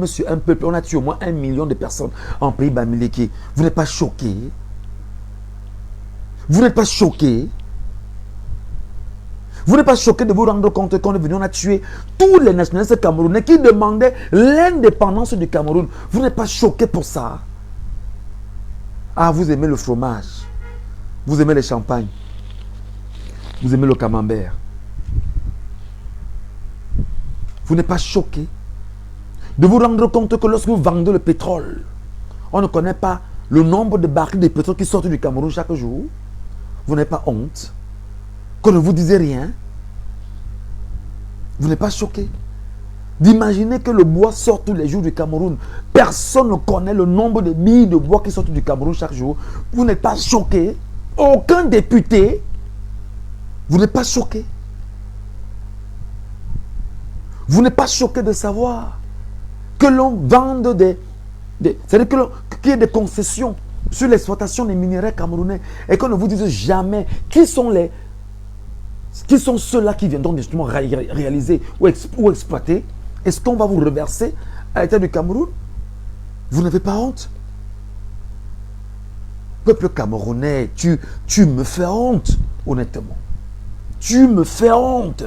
sur un peuple. On a tué au moins 1 million de personnes en pays Bamileke. Vous n'êtes pas choqué? Vous n'êtes pas choqué? Vous n'êtes pas choqué de vous rendre compte qu'on est venu, on a tué tous les nationalistes camerounais qui demandaient l'indépendance du Cameroun. Vous n'êtes pas choqué pour ça? Ah, vous aimez le fromage. Vous aimez les champagnes. Vous aimez le camembert. Vous n'êtes pas choqué de vous rendre compte que lorsque vous vendez le pétrole, on ne connaît pas le nombre de barils de pétrole qui sortent du Cameroun chaque jour? Vous n'avez pas honte qu'on ne vous dise rien? Vous n'êtes pas choqué d'imaginer que le bois sort tous les jours du Cameroun? Personne ne connaît le nombre de billes de bois qui sortent du Cameroun chaque jour. Vous n'êtes pas choqué? Aucun député? Vous n'êtes pas choqué? Vous n'êtes pas choqué de savoir que l'on vende c'est-à-dire qu'il y ait des concessions sur l'exploitation des minéraux camerounais et qu'on ne vous dise jamais qui sont ceux-là qui viendront justement réaliser ou exploiter? Est-ce qu'on va vous reverser à l'État du Cameroun? Vous n'avez pas honte? Peuple camerounais, tu me fais honte, honnêtement. Tu me fais honte.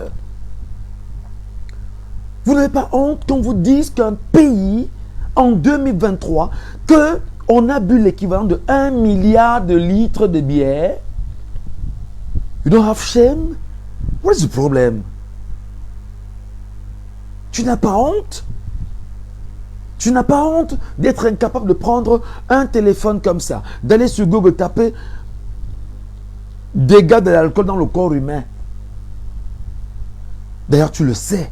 Vous n'avez pas honte qu'on vous dise qu'un pays, en 2023, qu'on a bu l'équivalent de 1 milliard de litres de bière? You don't have shame? What is the problem? Tu n'as pas honte? Tu n'as pas honte d'être incapable de prendre un téléphone comme ça, d'aller sur Google taper dégâts de l'alcool dans le corps humain? D'ailleurs, tu le sais.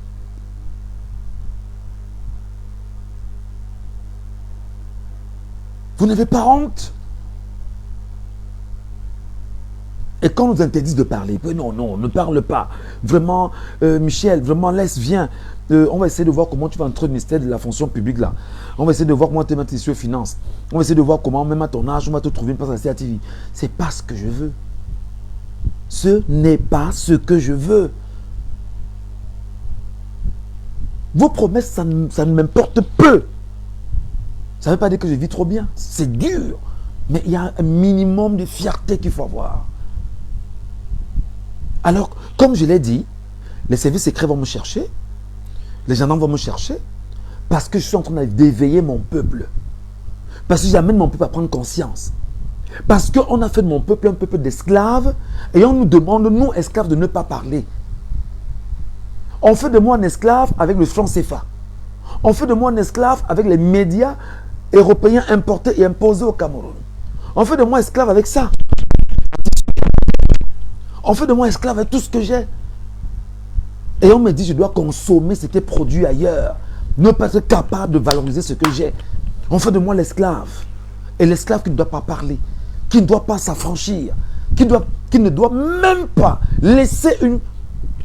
Vous n'avez pas honte? Et quand on nous interdit de parler, non, ne parle pas. Vraiment, Michel, vraiment, viens. On va essayer de voir comment tu vas entrer au ministère de la fonction publique là. On va essayer de voir comment tu vas te mettre ici aux finances. On va essayer de voir comment, même à ton âge, on va te trouver une place à la CATV. C'est pas ce que je veux. Ce n'est pas ce que je veux. Vos promesses, ça ne m'importe peu. Ça ne veut pas dire que je vis trop bien. C'est dur. Mais il y a un minimum de fierté qu'il faut avoir. Alors, comme je l'ai dit, les services secrets vont me chercher. Les gendarmes vont me chercher. Parce que je suis en train d'éveiller mon peuple. Parce que j'amène mon peuple à prendre conscience. Parce qu'on a fait de mon peuple un peuple d'esclaves. Et on nous demande, nous, esclaves, de ne pas parler. On fait de moi un esclave avec le franc CFA. On fait de moi un esclave avec les médias européens importés et imposés au Cameroun. On fait de moi esclave avec ça. On fait de moi esclave avec tout ce que j'ai. Et on me dit, je dois consommer ce qui est produit ailleurs. Ne pas être capable de valoriser ce que j'ai. On fait de moi l'esclave. Et l'esclave qui ne doit pas parler, qui ne doit pas s'affranchir, qui ne doit même pas laisser une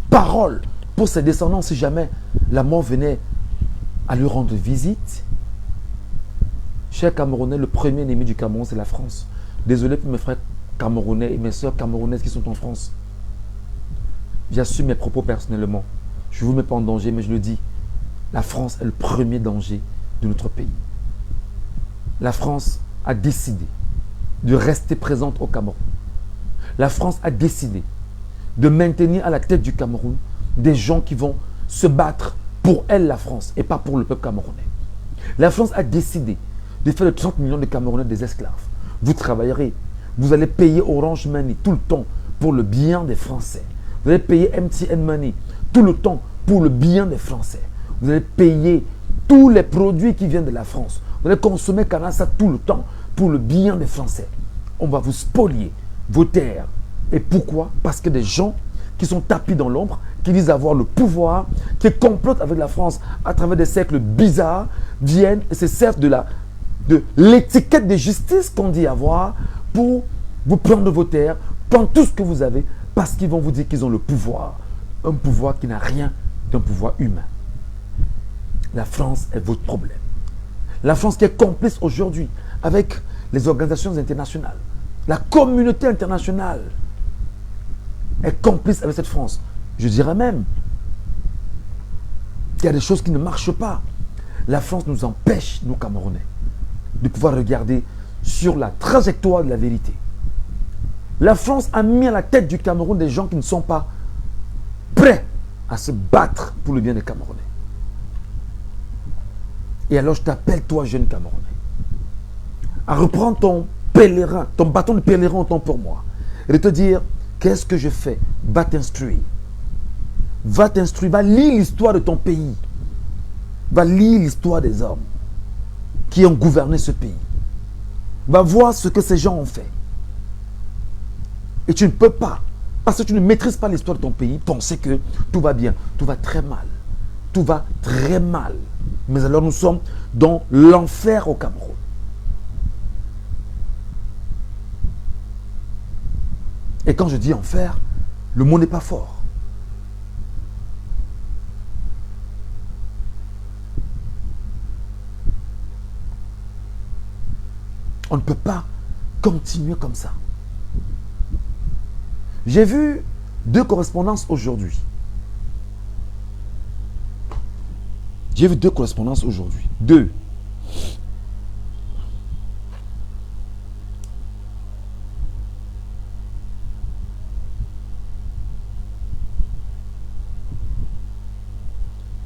parole pour ses descendants si jamais la mort venait à lui rendre visite. Chers Camerounais, le premier ennemi du Cameroun, c'est la France. Désolé pour mes frères camerounais et mes soeurs camerounaises qui sont en France. J'assume mes propos personnellement. Je ne vous mets pas en danger, mais je le dis. La France est le premier danger de notre pays. La France a décidé de rester présente au Cameroun. La France a décidé de maintenir à la tête du Cameroun des gens qui vont se battre pour elle, la France, et pas pour le peuple camerounais. La France a décidé de faire de 30 millions de Camerounais des esclaves. Vous travaillerez, vous allez payer Orange Money tout le temps pour le bien des Français. Vous allez payer MTN Money tout le temps pour le bien des Français. Vous allez payer tous les produits qui viennent de la France. Vous allez consommer Canassa tout le temps pour le bien des Français. On va vous spolier vos terres. Et pourquoi? Parce que des gens qui sont tapis dans l'ombre, qui disent avoir le pouvoir, qui complotent avec la France à travers des cercles bizarres, viennent et se servent de l'étiquette de justice qu'on dit avoir pour vous prendre vos terres, prendre tout ce que vous avez, parce qu'ils vont vous dire qu'ils ont le pouvoir. Un pouvoir qui n'a rien d'un pouvoir humain. La France est votre problème. La France qui est complice aujourd'hui avec les organisations internationales La communauté internationale est complice avec cette France. Je dirais même qu'il y a des choses qui ne marchent pas. La France nous empêche, nous Camerounais, de pouvoir regarder sur la trajectoire de la vérité. La France a mis à la tête du Cameroun des gens qui ne sont pas prêts à se battre pour le bien des Camerounais. Et alors je t'appelle, toi, jeune Camerounais, à reprendre ton pèlerin, ton bâton de pèlerin autant pour moi, et de te dire, qu'est-ce que je fais? Va t'instruire. Va t'instruire, va lire l'histoire de ton pays. Va lire l'histoire des hommes qui ont gouverné ce pays. Va voir ce que ces gens ont fait. Et tu ne peux pas, parce que tu ne maîtrises pas l'histoire de ton pays, penser que tout va bien. Tout va très mal. Tout va très mal. Mais alors nous sommes dans l'enfer au Cameroun. Et quand je dis enfer, le mot n'est pas fort. On ne peut pas continuer comme ça. J'ai vu 2 correspondances aujourd'hui. J'ai vu 2 correspondances aujourd'hui. 2.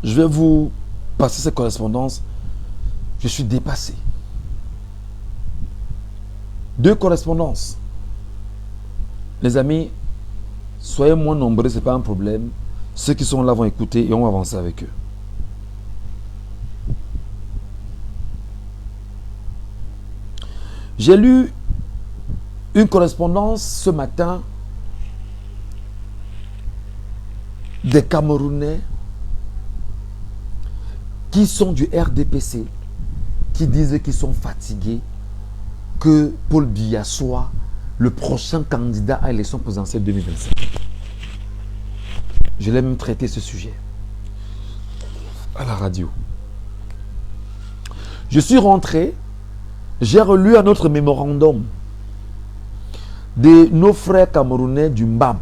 Je vais vous passer ces correspondances. Je suis dépassé. 2 correspondances. Les amis, soyez moins nombreux, ce n'est pas un problème. Ceux qui sont là vont écouter et on va avancer avec eux. J'ai lu une correspondance ce matin des Camerounais qui sont du RDPC, qui disent qu'ils sont fatigués, que Paul Biya soit le prochain candidat à l'élection présidentielle 2025. Je l'ai même traité ce sujet à la radio. Je suis rentré, j'ai relu un autre mémorandum de nos frères camerounais du Mbam.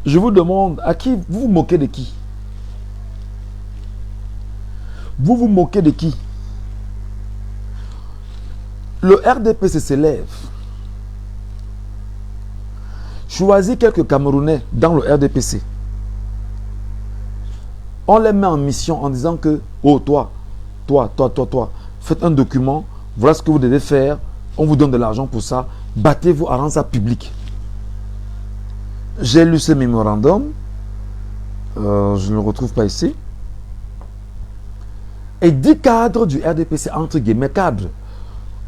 Je vous demande, à qui vous vous moquez de qui? Vous vous moquez de qui? Le RDPC s'élève. Choisis quelques Camerounais dans le RDPC. On les met en mission en disant que, oh toi, faites un document, voilà ce que vous devez faire, on vous donne de l'argent pour ça, battez-vous à rendre ça public. J'ai lu ce mémorandum, je ne le retrouve pas ici. Et 10 cadres du RDPC, entre guillemets cadres,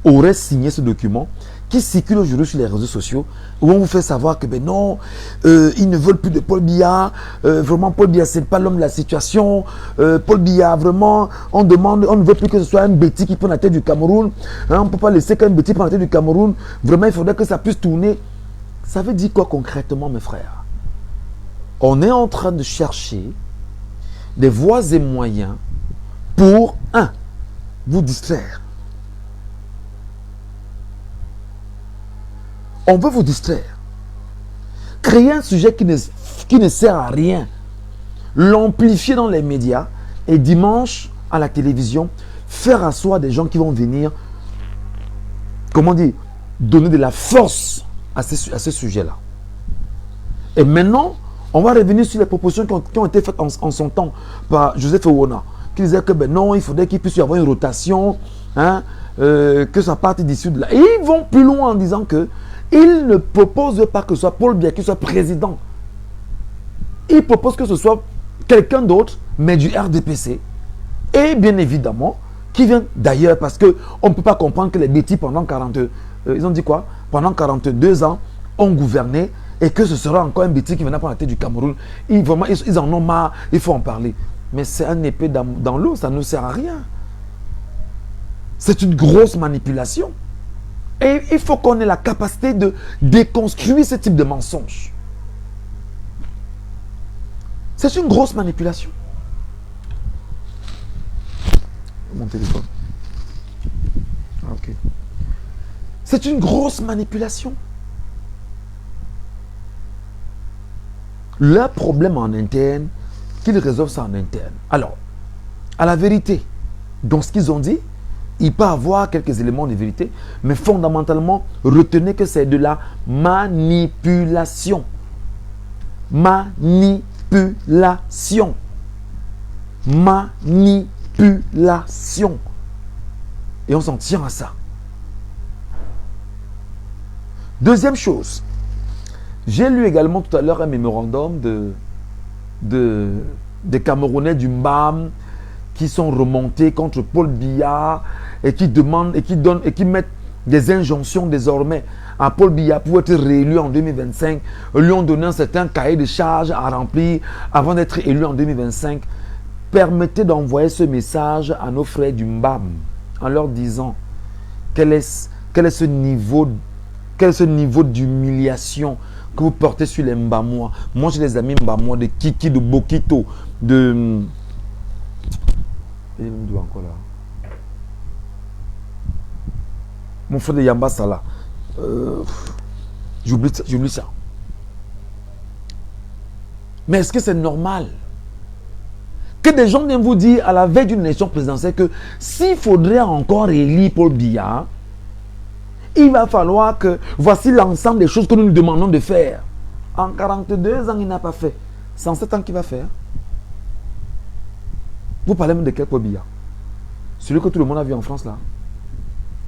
auraient signé ce document qui circule aujourd'hui sur les réseaux sociaux, où on vous fait savoir que ben non, ils ne veulent plus de Paul Biya, vraiment Paul Biya c'est pas l'homme de la situation, Paul Biya vraiment, on demande, on ne veut plus que ce soit un bêtis qui prenne la tête du Cameroun, hein, on ne peut pas laisser qu'un bêtis prenne la tête du Cameroun, vraiment il faudrait que ça puisse tourner. Ça veut dire quoi concrètement mes frères? On est en train de chercher des voies et moyens pour, vous distraire. On veut vous distraire. Créer un sujet qui ne sert à rien. L'amplifier dans les médias et dimanche à la télévision, faire asseoir des gens qui vont venir, comment dire, donner de la force à ce sujet-là. Et maintenant, on va revenir sur les propositions qui ont été faites en son temps par Joseph Owona, qui disait que ben non, il faudrait qu'il puisse y avoir une rotation, hein, que ça parte d'ici de là. Et ils vont plus loin en disant que ils ne proposent pas que ce soit Paul Biya qui soit président. Ils proposent que ce soit quelqu'un d'autre, mais du RDPC. Et bien évidemment, qui vient d'ailleurs, parce qu'on ne peut pas comprendre que les bêtis pendant 42, ils ont dit quoi? Pendant 42 ans, ont gouverné et que ce sera encore un bêtis qui viendra prendre la tête du Cameroun. Ils en ont marre, il faut en parler. Mais c'est un épée dans l'eau, ça ne sert à rien. C'est une grosse manipulation. Et il faut qu'on ait la capacité de déconstruire ce type de mensonge. C'est une grosse manipulation. Mon téléphone. Ok. C'est une grosse manipulation. Leur problème en interne, qu'ils résolvent ça en interne. Alors, à la vérité, dans ce qu'ils ont dit, il peut y avoir quelques éléments de vérité, mais fondamentalement, retenez que c'est de la manipulation. Manipulation. Manipulation. Et on s'en tient à ça. Deuxième chose, j'ai lu également tout à l'heure un mémorandum des Camerounais du MBAM qui sont remontés contre Paul Biya et qui demandent et qui mettent des injonctions désormais à Paul Biya pour être réélu en 2025. Lui ont donné un certain cahier de charges à remplir avant d'être élu en 2025. Permettez d'envoyer ce message à nos frères du MBAM en leur disant quel est ce niveau d'humiliation que vous portez sur les Mbamois. Moi, j'ai des amis Mbamois de Kiki, de Bokito, de... Et il encore là. Mon frère de Yamba Sala. J'oublie ça. Mais est-ce que c'est normal que des gens viennent vous dire à la veille d'une élection présidentielle que s'il faudrait encore élire Paul Biya, il va falloir que voici l'ensemble des choses que nous nous demandons de faire. En 42 ans, il n'a pas fait. C'est en 7 ans qu'il va faire. Vous parlez même de quel Paul Biya? Celui que tout le monde a vu en France là.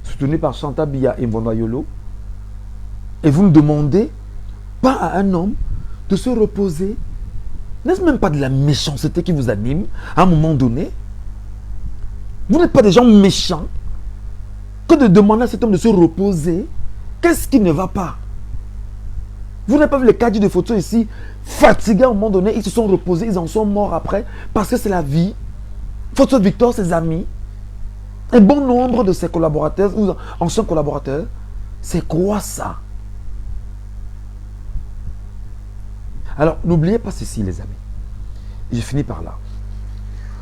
Soutenu par Chantal Biya et Mvondo Yolo. Et vous ne demandez pas à un homme de se reposer. N'est-ce même pas de la méchanceté qui vous anime à un moment donné? Vous n'êtes pas des gens méchants que de demander à cet homme de se reposer. Qu'est-ce qui ne va pas? Vous n'avez pas vu les cadres de photos ici, fatigués à un moment donné, ils se sont reposés, ils en sont morts après, parce que c'est la vie. Photo Victor, ses amis, un bon nombre de ses collaborateurs ou anciens collaborateurs. C'est quoi ça? Alors, n'oubliez pas ceci, les amis. Et je finis par là.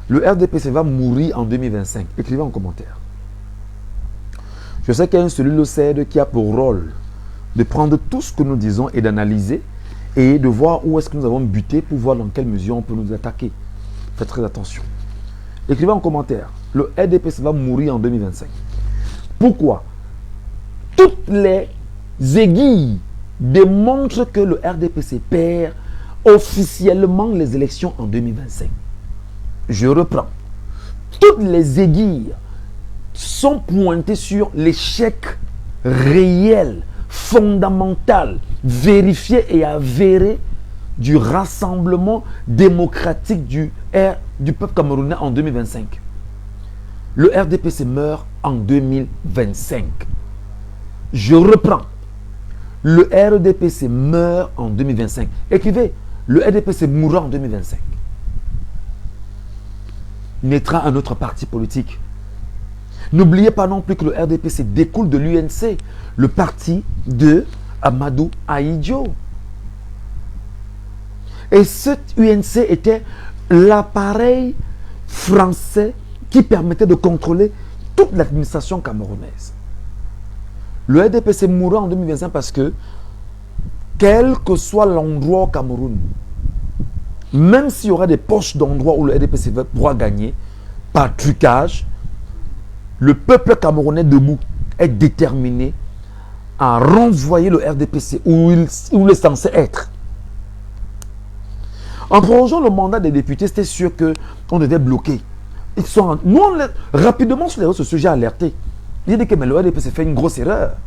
Le RDPC va mourir en 2025. Écrivez en commentaire. Je sais qu'il y a une cellule au CED qui a pour rôle de prendre tout ce que nous disons et d'analyser et de voir où est-ce que nous avons buté pour voir dans quelle mesure on peut nous attaquer. Faites très attention. Écrivez en commentaire. Le RDPC va mourir en 2025. Pourquoi? Toutes les aiguilles démontrent que le RDPC perd officiellement les élections en 2025. Je reprends. Toutes les aiguilles sont pointées sur l'échec réel, fondamental, vérifié et avéré du rassemblement démocratique du peuple camerounais en 2025. Le RDPC meurt en 2025. Je reprends. Le RDPC meurt en 2025. Écrivez, le RDPC mourra en 2025. Naîtra un autre parti politique. N'oubliez pas non plus que le RDPC découle de l'UNC, le parti de Amadou Ahidjo. Et cet UNC était l'appareil français qui permettait de contrôler toute l'administration camerounaise. Le RDPC mourra en 2025 parce que, quel que soit l'endroit au Cameroun, même s'il y aura des poches d'endroits où le RDPC pourra gagner, par trucage, le peuple camerounais debout est déterminé à renvoyer le RDPC où il est censé être. En prolongeant le mandat des députés, c'était sûr qu'on devait bloquer. Nous, rapidement sur les réseaux sociaux, j'ai alerté. J'ai dit que mais le RDPC fait une grosse erreur.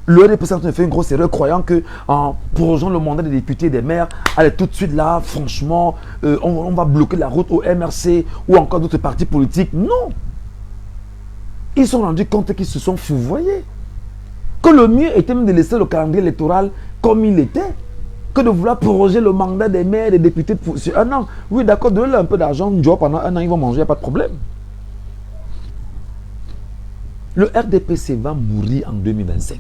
Le RDPC fait une grosse erreur croyant qu'en prolongeant le mandat des députés et des maires, allez tout de suite là, franchement, on va bloquer la route au MRC ou encore d'autres partis politiques. Non. Ils se sont rendus compte qu'ils se sont fourvoyés. Que le mieux était même de laisser le calendrier électoral comme il était, que de vouloir proroger le mandat des maires et des députés sur un an. Oui, d'accord, donnez-leur un peu d'argent, pendant un an, ils vont manger, il n'y a pas de problème. Le RDPC va mourir en 2025.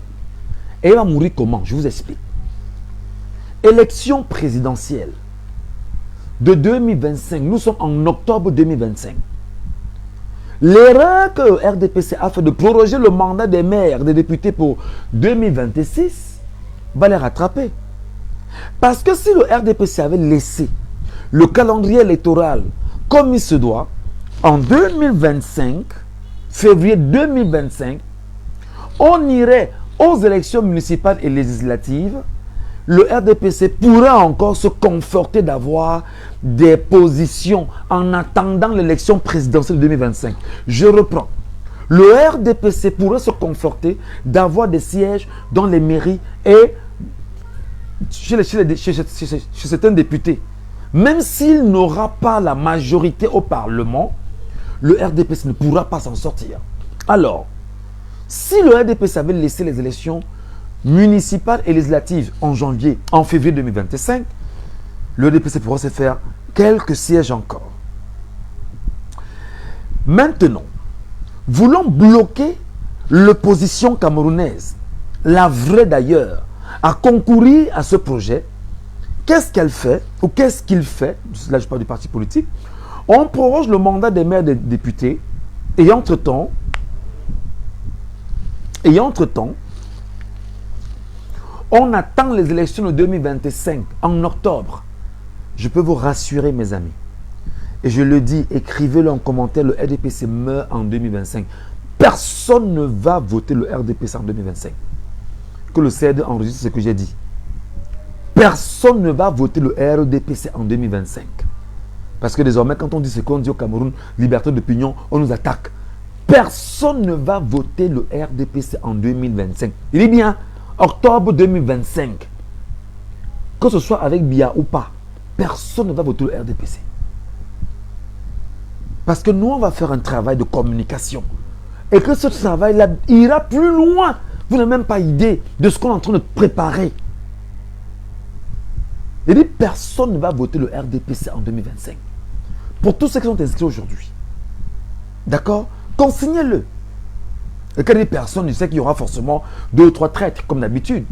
Et il va mourir comment? Je vous explique. Élection présidentielle de 2025. Nous sommes en octobre 2025. L'erreur que le RDPC a fait de proroger le mandat des maires, des députés pour 2026, va les rattraper. Parce que si le RDPC avait laissé le calendrier électoral comme il se doit, en 2025, février 2025, on irait aux élections municipales et législatives, le RDPC pourra encore se conforter d'avoir des positions en attendant l'élection présidentielle de 2025. Je reprends. Le RDPC pourrait se conforter d'avoir des sièges dans les mairies et chez certains députés. Même s'il n'aura pas la majorité au Parlement, le RDPC ne pourra pas s'en sortir. Alors, si le RDPC avait laissé les élections municipales et législatives en février 2025, le RDPC pourra se faire quelques sièges encore. Maintenant, voulant bloquer l'opposition camerounaise, la vraie d'ailleurs, à concourir à ce projet, qu'est-ce qu'elle fait ou qu'est-ce qu'il fait? Là, je parle du parti politique. On proroge le mandat des maires et des députés et entre-temps, on attend les élections de 2025 en octobre. Je peux vous rassurer, mes amis. Et je le dis, écrivez-le en commentaire, le RDPC meurt en 2025. Personne ne va voter le RDPC en 2025. Que le CED enregistre ce que j'ai dit. Personne ne va voter le RDPC en 2025. Parce que désormais, quand on dit ce qu'on dit au Cameroun, liberté d'opinion, on nous attaque. Personne ne va voter le RDPC en 2025. Il dit bien, octobre 2025. Que ce soit avec Biya ou pas, personne ne va voter le RDPC. Parce que nous, on va faire un travail de communication. Et que ce travail-là ira plus loin. Vous n'avez même pas idée de ce qu'on est en train de préparer. Il dit, personne ne va voter le RDPC en 2025. Pour tous ceux qui sont inscrits aujourd'hui. D'accord? Consignez-le. Et quand il dit personne, je sais qu'il y aura forcément 2 ou 3 traîtres, comme d'habitude.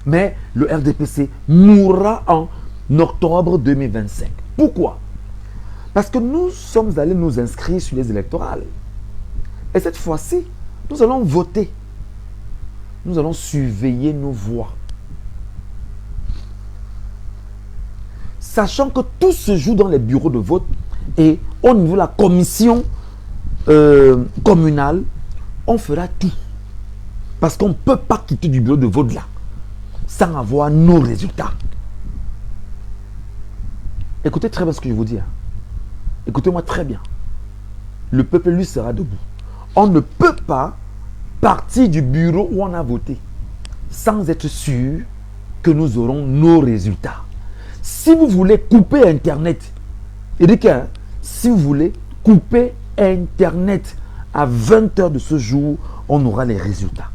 Mais le RDPC mourra en octobre 2025. Pourquoi? Parce que nous sommes allés nous inscrire sur les électorales. Et cette fois-ci, nous allons voter. Nous allons surveiller nos voix. Sachant que tout se joue dans les bureaux de vote et au niveau de la commission communale, on fera tout. Parce qu'on ne peut pas quitter du bureau de vote là sans avoir nos résultats. Écoutez très bien ce que je vous dis. Écoutez-moi très bien. Le peuple, lui, sera debout. On ne peut pas partir du bureau où on a voté sans être sûr que nous aurons nos résultats. Si vous voulez couper Internet, il dit que si vous voulez couper Internet à 20 h de ce jour, on aura les résultats.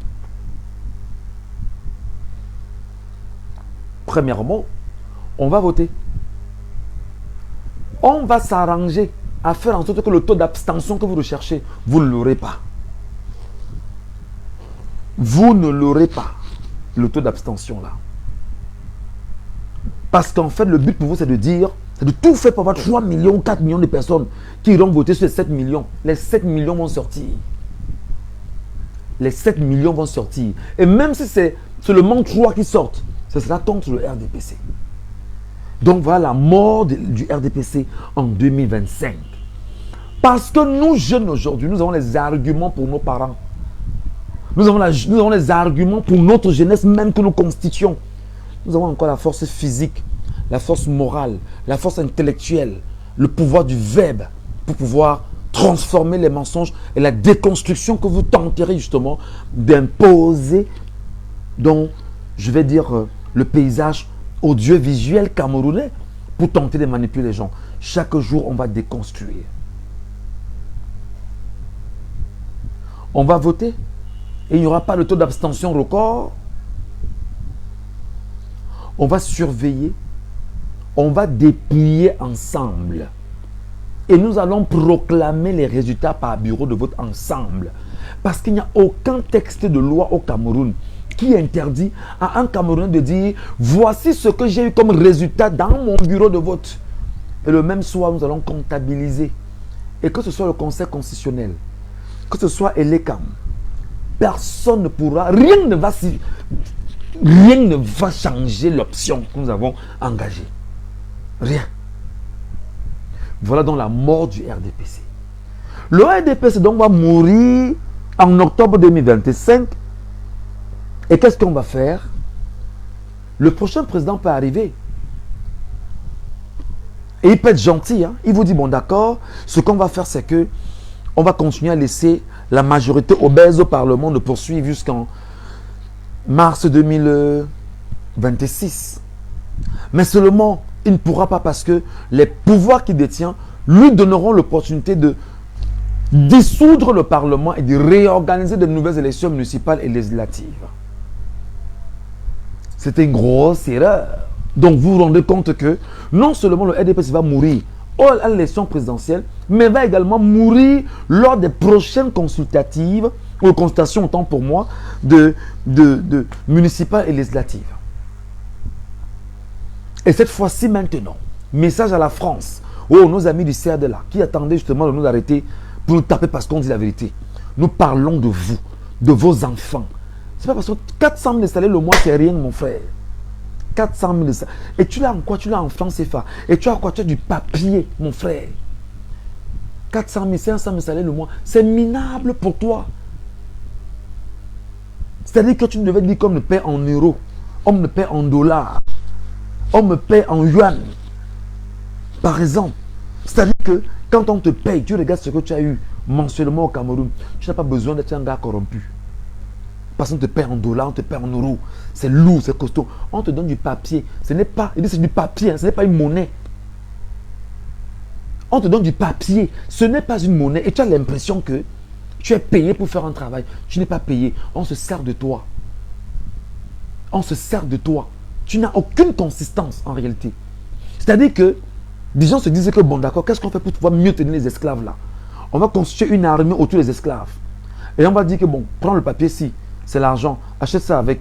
Premièrement, on va voter. On va s'arranger à faire en sorte que le taux d'abstention que vous recherchez, vous ne l'aurez pas. Vous ne l'aurez pas, le taux d'abstention là. Parce qu'en fait, le but pour vous, c'est de dire, c'est de tout faire pour avoir 3 millions, 4 millions de personnes qui iront voter sur les 7 millions. Les 7 millions vont sortir. Les 7 millions vont sortir. Et même si c'est seulement 3 qui sortent, ce sera contre le RDPC. Donc voilà la mort du RDPC en 2025. Parce que nous, jeunes aujourd'hui, nous avons les arguments pour nos parents. Nous avons les arguments pour notre jeunesse même que nous constituons. Nous avons encore la force physique, la force morale, la force intellectuelle, le pouvoir du verbe pour pouvoir transformer les mensonges et la déconstruction que vous tenterez justement d'imposer dans, je vais dire, le paysage audiovisuel camerounais pour tenter de manipuler les gens. Chaque jour, on va déconstruire. On va voter et il n'y aura pas de taux d'abstention record. On va surveiller, on va dépouiller ensemble. Et nous allons proclamer les résultats par bureau de vote ensemble. Parce qu'il n'y a aucun texte de loi au Cameroun qui interdit à un Camerounais de dire « Voici ce que j'ai eu comme résultat dans mon bureau de vote. » Et le même soir, nous allons comptabiliser. Et que ce soit le Conseil constitutionnel, que ce soit Elekam, personne ne pourra, rien ne va changer l'option que nous avons engagée. Rien. Voilà donc la mort du RDPC. Le RDPC donc va mourir en octobre 2025. Et qu'est-ce qu'on va faire? Le prochain président peut arriver. Et il peut être gentil. Hein? Il vous dit, bon d'accord, ce qu'on va faire, c'est que on va continuer à laisser la majorité obèse au Parlement de poursuivre jusqu'en mars 2026. Mais seulement, il ne pourra pas parce que les pouvoirs qu'il détient lui donneront l'opportunité de dissoudre le Parlement et de réorganiser de nouvelles élections municipales et législatives. C'était une grosse erreur. Donc vous vous rendez compte que non seulement le RDPC va mourir à l'élection présidentielle, mais va également mourir lors des prochaines consultatives, ou consultations autant pour moi, de municipales et législatives. Et cette fois-ci maintenant, message à la France, nos amis du CRD-là, qui attendaient justement de nous arrêter pour nous taper parce qu'on dit la vérité. Nous parlons de vous, de vos enfants. C'est pas parce que 400 000 salaires le mois, c'est rien, mon frère. 400 000 salaires. Et tu l'as en quoi? Tu l'as en francs CFA. Et tu as quoi? Tu as du papier, mon frère. 400 000, 500 000 salaires le mois, c'est minable pour toi. C'est-à-dire que tu ne devais dire qu'on me paie en euros, on me paie en dollars, on me paie en yuan. Par exemple, c'est-à-dire que quand on te paye, tu regardes ce que tu as eu mensuellement au Cameroun, tu n'as pas besoin d'être un gars corrompu. Parce qu'on te paie en dollars, on te paie en euros. C'est lourd, c'est costaud. On te donne du papier. Ce n'est pas, c'est du papier, hein, ce n'est pas une monnaie. On te donne du papier. Ce n'est pas une monnaie. Et tu as l'impression que tu es payé pour faire un travail. Tu n'es pas payé. On se sert de toi. On se sert de toi. Tu n'as aucune consistance en réalité. C'est-à-dire que des gens se disaient que bon d'accord, qu'est-ce qu'on fait pour pouvoir mieux tenir les esclaves là? On va constituer une armée autour des esclaves. Et on va dire que bon, prends le papier si, c'est l'argent, achète ça avec.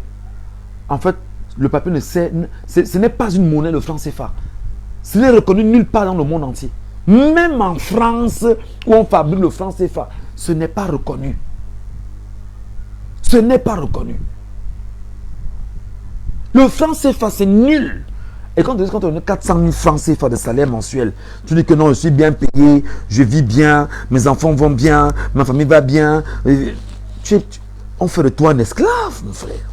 En fait, le papier ce n'est pas une monnaie, le franc CFA. Ce n'est reconnu nulle part dans le monde entier. Même en France, où on fabrique le franc CFA, ce n'est pas reconnu. Ce n'est pas reconnu. Le franc CFA, c'est nul. Et quand on a 400 000 francs CFA de salaire mensuel, tu dis que non, je suis bien payé, je vis bien, mes enfants vont bien, ma famille va bien. On fait de toi un esclave, mon frère.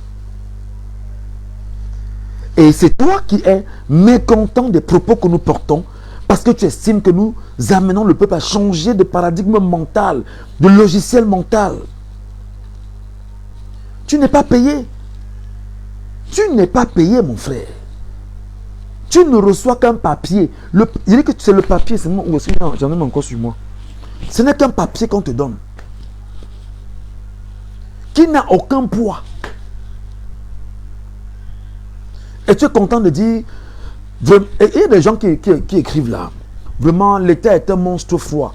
Et c'est toi qui es mécontent des propos que nous portons parce que tu estimes que nous amenons le peuple à changer de paradigme mental, de logiciel mental. Tu n'es pas payé. Tu n'es pas payé, mon frère. Tu ne reçois qu'un papier. Il dit que c'est le papier, c'est moi. J'en ai encore sur moi. Ce n'est qu'un papier qu'on te donne. Qui n'a aucun poids. Et tu es content de dire. Et il y a des gens qui écrivent là. Vraiment, l'État est un monstre froid.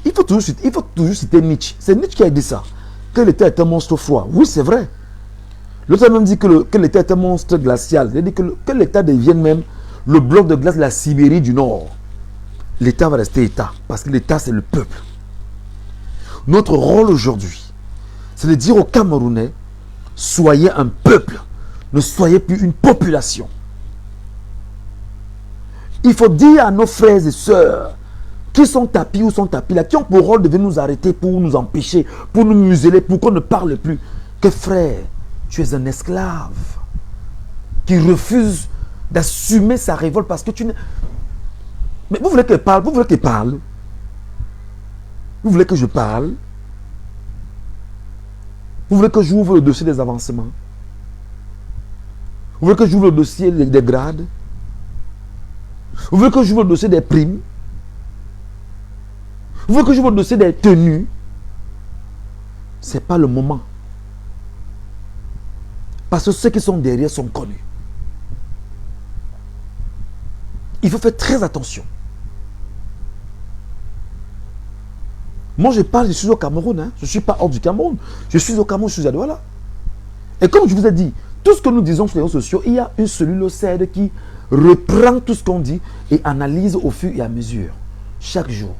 Il faut toujours citer Nietzsche. C'est Nietzsche qui a dit ça. Que l'État est un monstre froid. Oui, c'est vrai. L'autre a même dit que l'État est un monstre glacial. Il a dit que l'État devienne même le bloc de glace de la Sibérie du Nord. L'État va rester État. Parce que l'État, c'est le peuple. Notre rôle aujourd'hui, c'est de dire aux Camerounais, soyez un peuple. Ne soyez plus une population. Il faut dire à nos frères et sœurs qui sont tapis ou sont tapis là, qui ont pour rôle de venir nous arrêter pour nous empêcher, pour nous museler, pour qu'on ne parle plus, que frère, tu es un esclave qui refuse d'assumer sa révolte parce que tu n'es... Mais vous voulez que je parle? Vous voulez que je parle? Vous voulez que je parle? Vous voulez que j'ouvre le dossier des avancements? Vous voulez que j'ouvre le dossier des grades? Vous voulez que j'ouvre le dossier des primes? Vous voulez que j'ouvre le dossier des tenues? Ce n'est pas le moment. Parce que ceux qui sont derrière sont connus. Il faut faire très attention. Moi, je parle, je suis au Cameroun. Hein. Je ne suis pas hors du Cameroun. Je suis au Cameroun, je suis à Douala. Et comme je vous ai dit, tout ce que nous disons sur les réseaux sociaux, il y a une cellule au CED qui reprend tout ce qu'on dit et analyse au fur et à mesure, chaque jour.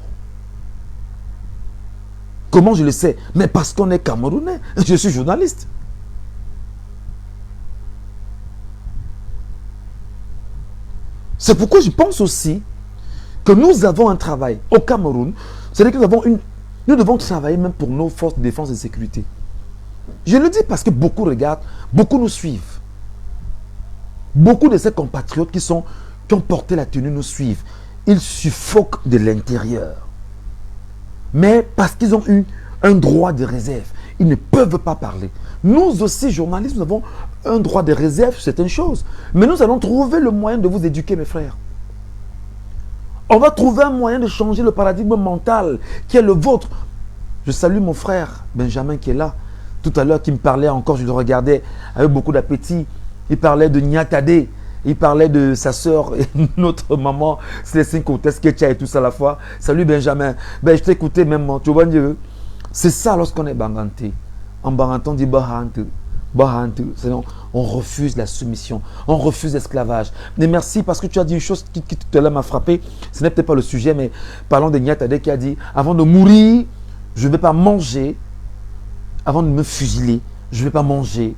Comment je le sais? Mais parce qu'on est Camerounais. Je suis journaliste. C'est pourquoi je pense aussi que nous avons un travail au Cameroun. C'est-à-dire que nous devons travailler même pour nos forces de défense et de sécurité. Je le dis parce que beaucoup regardent, beaucoup nous suivent. Beaucoup de ces compatriotes qui ont porté la tenue nous suivent. Ils suffoquent de l'intérieur. Mais parce qu'ils ont eu un droit de réserve, ils ne peuvent pas parler. Nous aussi, journalistes, nous avons un droit de réserve sur certaines choses. Mais nous allons trouver le moyen de vous éduquer, mes frères. On va trouver un moyen de changer le paradigme mental qui est le vôtre. Je salue mon frère Benjamin qui est là. Tout à l'heure, qui me parlait encore, je le regardais avec beaucoup d'appétit. Il parlait de Niatade. Il parlait de sa soeur et notre maman, Célestine Cortès, Ketcha et tout ça à la fois. Salut Benjamin. Ben, je t'écoutais même, tu vois, c'est ça lorsqu'on est banganté. En banganté, on dit bahante. On refuse la soumission, on refuse l'esclavage. Mais merci parce que tu as dit une chose qui tout à l'heure m'a frappé. Ce n'est peut-être pas le sujet, mais parlons de Niatade qui a dit, avant de mourir, je ne vais pas manger, avant de me fusiler, je ne vais pas manger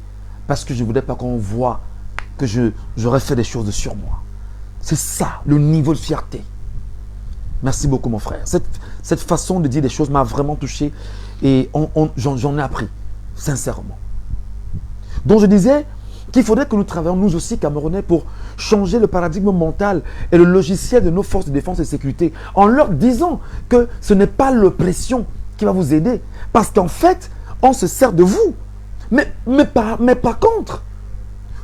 parce que je ne voudrais pas qu'on voit que j'aurais fait des choses sur moi. C'est ça, le niveau de fierté. Merci beaucoup mon frère. Cette façon de dire des choses m'a vraiment touché et j'en ai appris, sincèrement. Donc je disais qu'il faudrait que nous travaillions nous aussi Camerounais pour changer le paradigme mental et le logiciel de nos forces de défense et de sécurité en leur disant que ce n'est pas l'oppression qui va vous aider parce qu'en fait on se sert de vous. Mais par contre,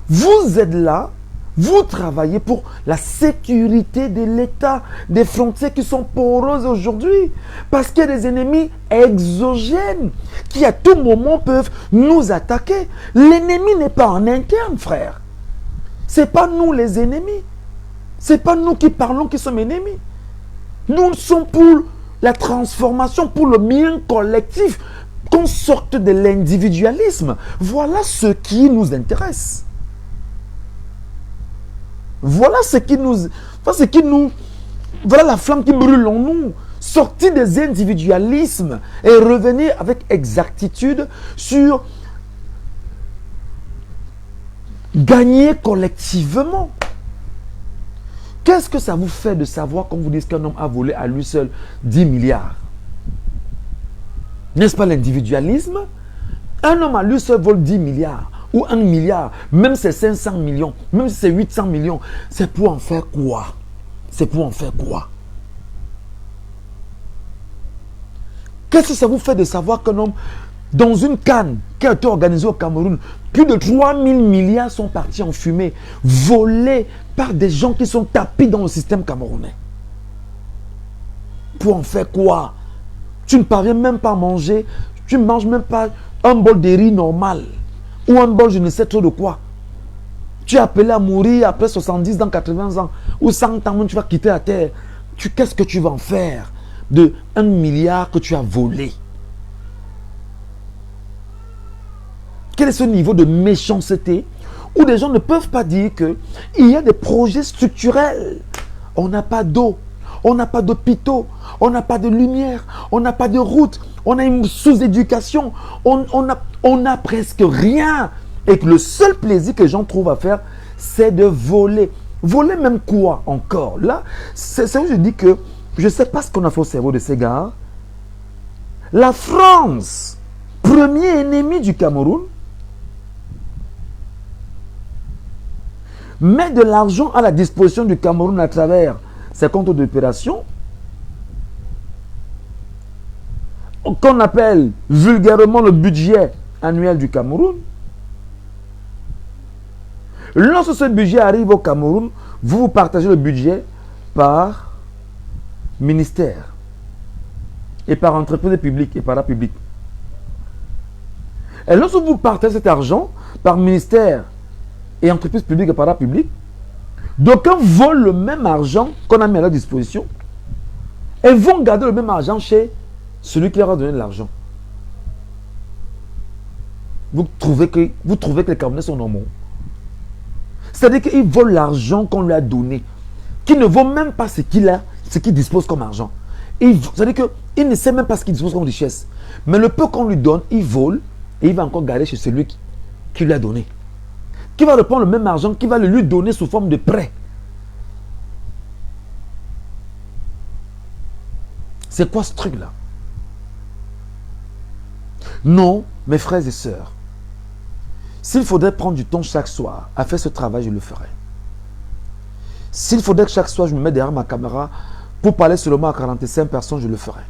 vous êtes là, vous travaillez pour la sécurité de l'État, des frontières qui sont poreuses aujourd'hui. Parce qu'il y a des ennemis exogènes qui à tout moment peuvent nous attaquer. L'ennemi n'est pas en interne, frère. Ce n'est pas nous les ennemis. Ce n'est pas nous qui parlons qui sommes ennemis. Nous sommes pour la transformation, pour le bien collectif, qu'on sorte de l'individualisme. Voilà ce qui nous intéresse. Voilà voilà la flamme qui brûle en nous. Sortir des individualismes et revenir avec exactitude sur gagner collectivement. Qu'est-ce que ça vous fait de savoir quand vous dites qu'un homme a volé à lui seul 10 milliards? N'est-ce pas l'individualisme? Un homme à lui seul vole 10 milliards. Ou 1 milliard, même si c'est 500 millions, même si c'est 800 millions, c'est pour en faire quoi? C'est pour en faire quoi? Qu'est-ce que ça vous fait de savoir qu'un homme, dans une canne qui a été organisée au Cameroun, plus de 3000 milliards sont partis en fumée, volés par des gens qui sont tapis dans le système camerounais? Pour en faire quoi? Tu ne parviens même pas à manger, tu ne manges même pas un bol de riz normal. Ou un bol, je ne sais trop de quoi. Tu es appelé à mourir après 70 ans, 80 ans, ou 100 ans, tu vas quitter la terre. Qu'est-ce que tu vas en faire de 1 milliard que tu as volé? Quel est ce niveau de méchanceté où des gens ne peuvent pas dire qu'il y a des projets structurels? On n'a pas d'eau, on n'a pas d'hôpitaux, on n'a pas de lumière, on n'a pas de route, on a une sous-éducation, on n'a presque rien. Et que le seul plaisir que les gens trouvent à faire, c'est de voler. Voler même quoi encore? Là, c'est où je dis que je ne sais pas ce qu'on a fait au cerveau de ces gars. La France, premier ennemi du Cameroun, met de l'argent à la disposition du Cameroun à travers ses comptes d'opération, qu'on appelle vulgairement le budget annuel du Cameroun. Lorsque ce budget arrive au Cameroun, vous partagez le budget par ministère et par entreprise publique et parapublique. Et lorsque vous partagez cet argent par ministère et entreprise publique et parapublique, d'aucuns volent le même argent qu'on a mis à leur disposition et vont garder le même argent chez celui qui leur a donné de l'argent. Vous trouvez que les Camerounais sont normaux? C'est-à-dire qu'ils volent l'argent qu'on lui a donné, qui ne vaut même pas ce qu'il dispose comme argent. C'est-à-dire qu'il ne sait même pas ce qu'il dispose comme richesse. Mais le peu qu'on lui donne, il vole et il va encore garder chez celui qui lui a donné. Qui va reprendre le même argent, qui va le lui donner sous forme de prêt. C'est quoi ce truc-là? Non, mes frères et sœurs. S'il faudrait prendre du temps chaque soir à faire ce travail, je le ferai. S'il faudrait que chaque soir je me mette derrière ma caméra pour parler seulement à 45 personnes, je le ferai.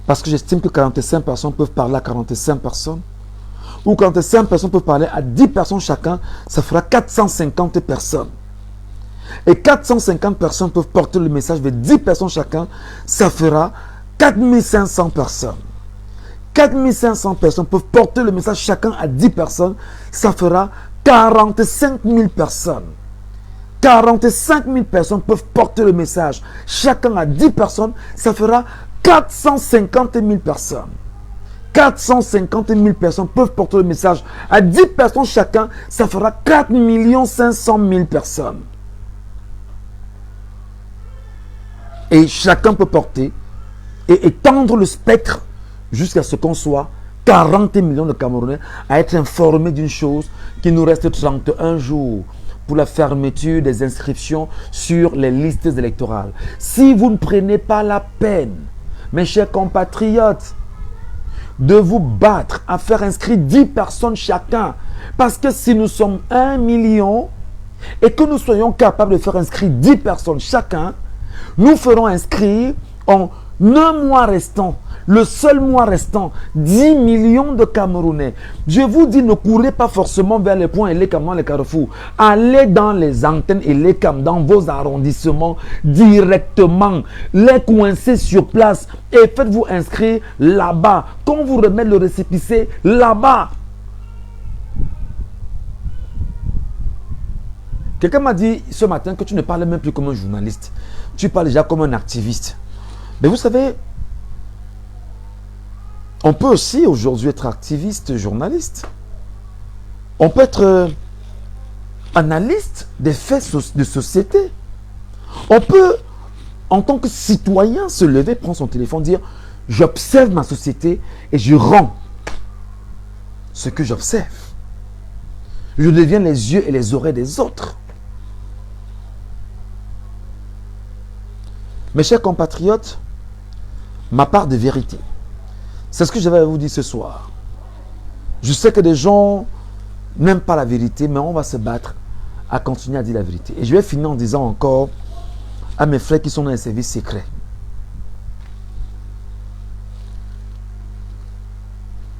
Parce que j'estime que 45 personnes peuvent parler à 45 personnes. Ou 45 personnes peuvent parler à 10 personnes chacun, ça fera 450 personnes. Et 450 personnes peuvent porter le message vers 10 personnes chacun, ça fera 4500 personnes. 4500 personnes peuvent porter le message chacun à 10 personnes, ça fera 45 000 personnes. 45 000 personnes peuvent porter le message chacun à 10 personnes, ça fera 450 000 personnes. 450 000 personnes peuvent porter le message à 10 personnes chacun, ça fera 4 500 000 personnes. Et chacun peut porter et étendre le spectre jusqu'à ce qu'on soit 40 millions de Camerounais à être informés d'une chose qui nous reste 31 jours pour la fermeture des inscriptions sur les listes électorales. Si vous ne prenez pas la peine, mes chers compatriotes, de vous battre à faire inscrire 10 personnes chacun, parce que si nous sommes 1 million et que nous soyons capables de faire inscrire 10 personnes chacun, nous ferons inscrire en un mois restant, le seul mois restant, 10 millions de Camerounais. Je vous dis, ne courez pas forcément vers les points et les cams dans les carrefours. Allez dans les antennes et les cams, dans vos arrondissements, directement. Les coincez sur place et faites-vous inscrire là-bas. Quand vous remettez le récépissé, là-bas. Quelqu'un m'a dit ce matin que tu ne parles même plus comme un journaliste. Tu parles déjà comme un activiste. Mais vous savez, on peut aussi aujourd'hui être activiste, journaliste. On peut être analyste des faits de société. On peut, en tant que citoyen, se lever, prendre son téléphone, dire « J'observe ma société et je rends ce que j'observe. Je deviens les yeux et les oreilles des autres. » Mes chers compatriotes, ma part de vérité, c'est ce que je vais vous dire ce soir. Je sais que des gens n'aiment pas la vérité, mais on va se battre à continuer à dire la vérité. Et je vais finir en disant encore à mes frères qui sont dans les services secrets.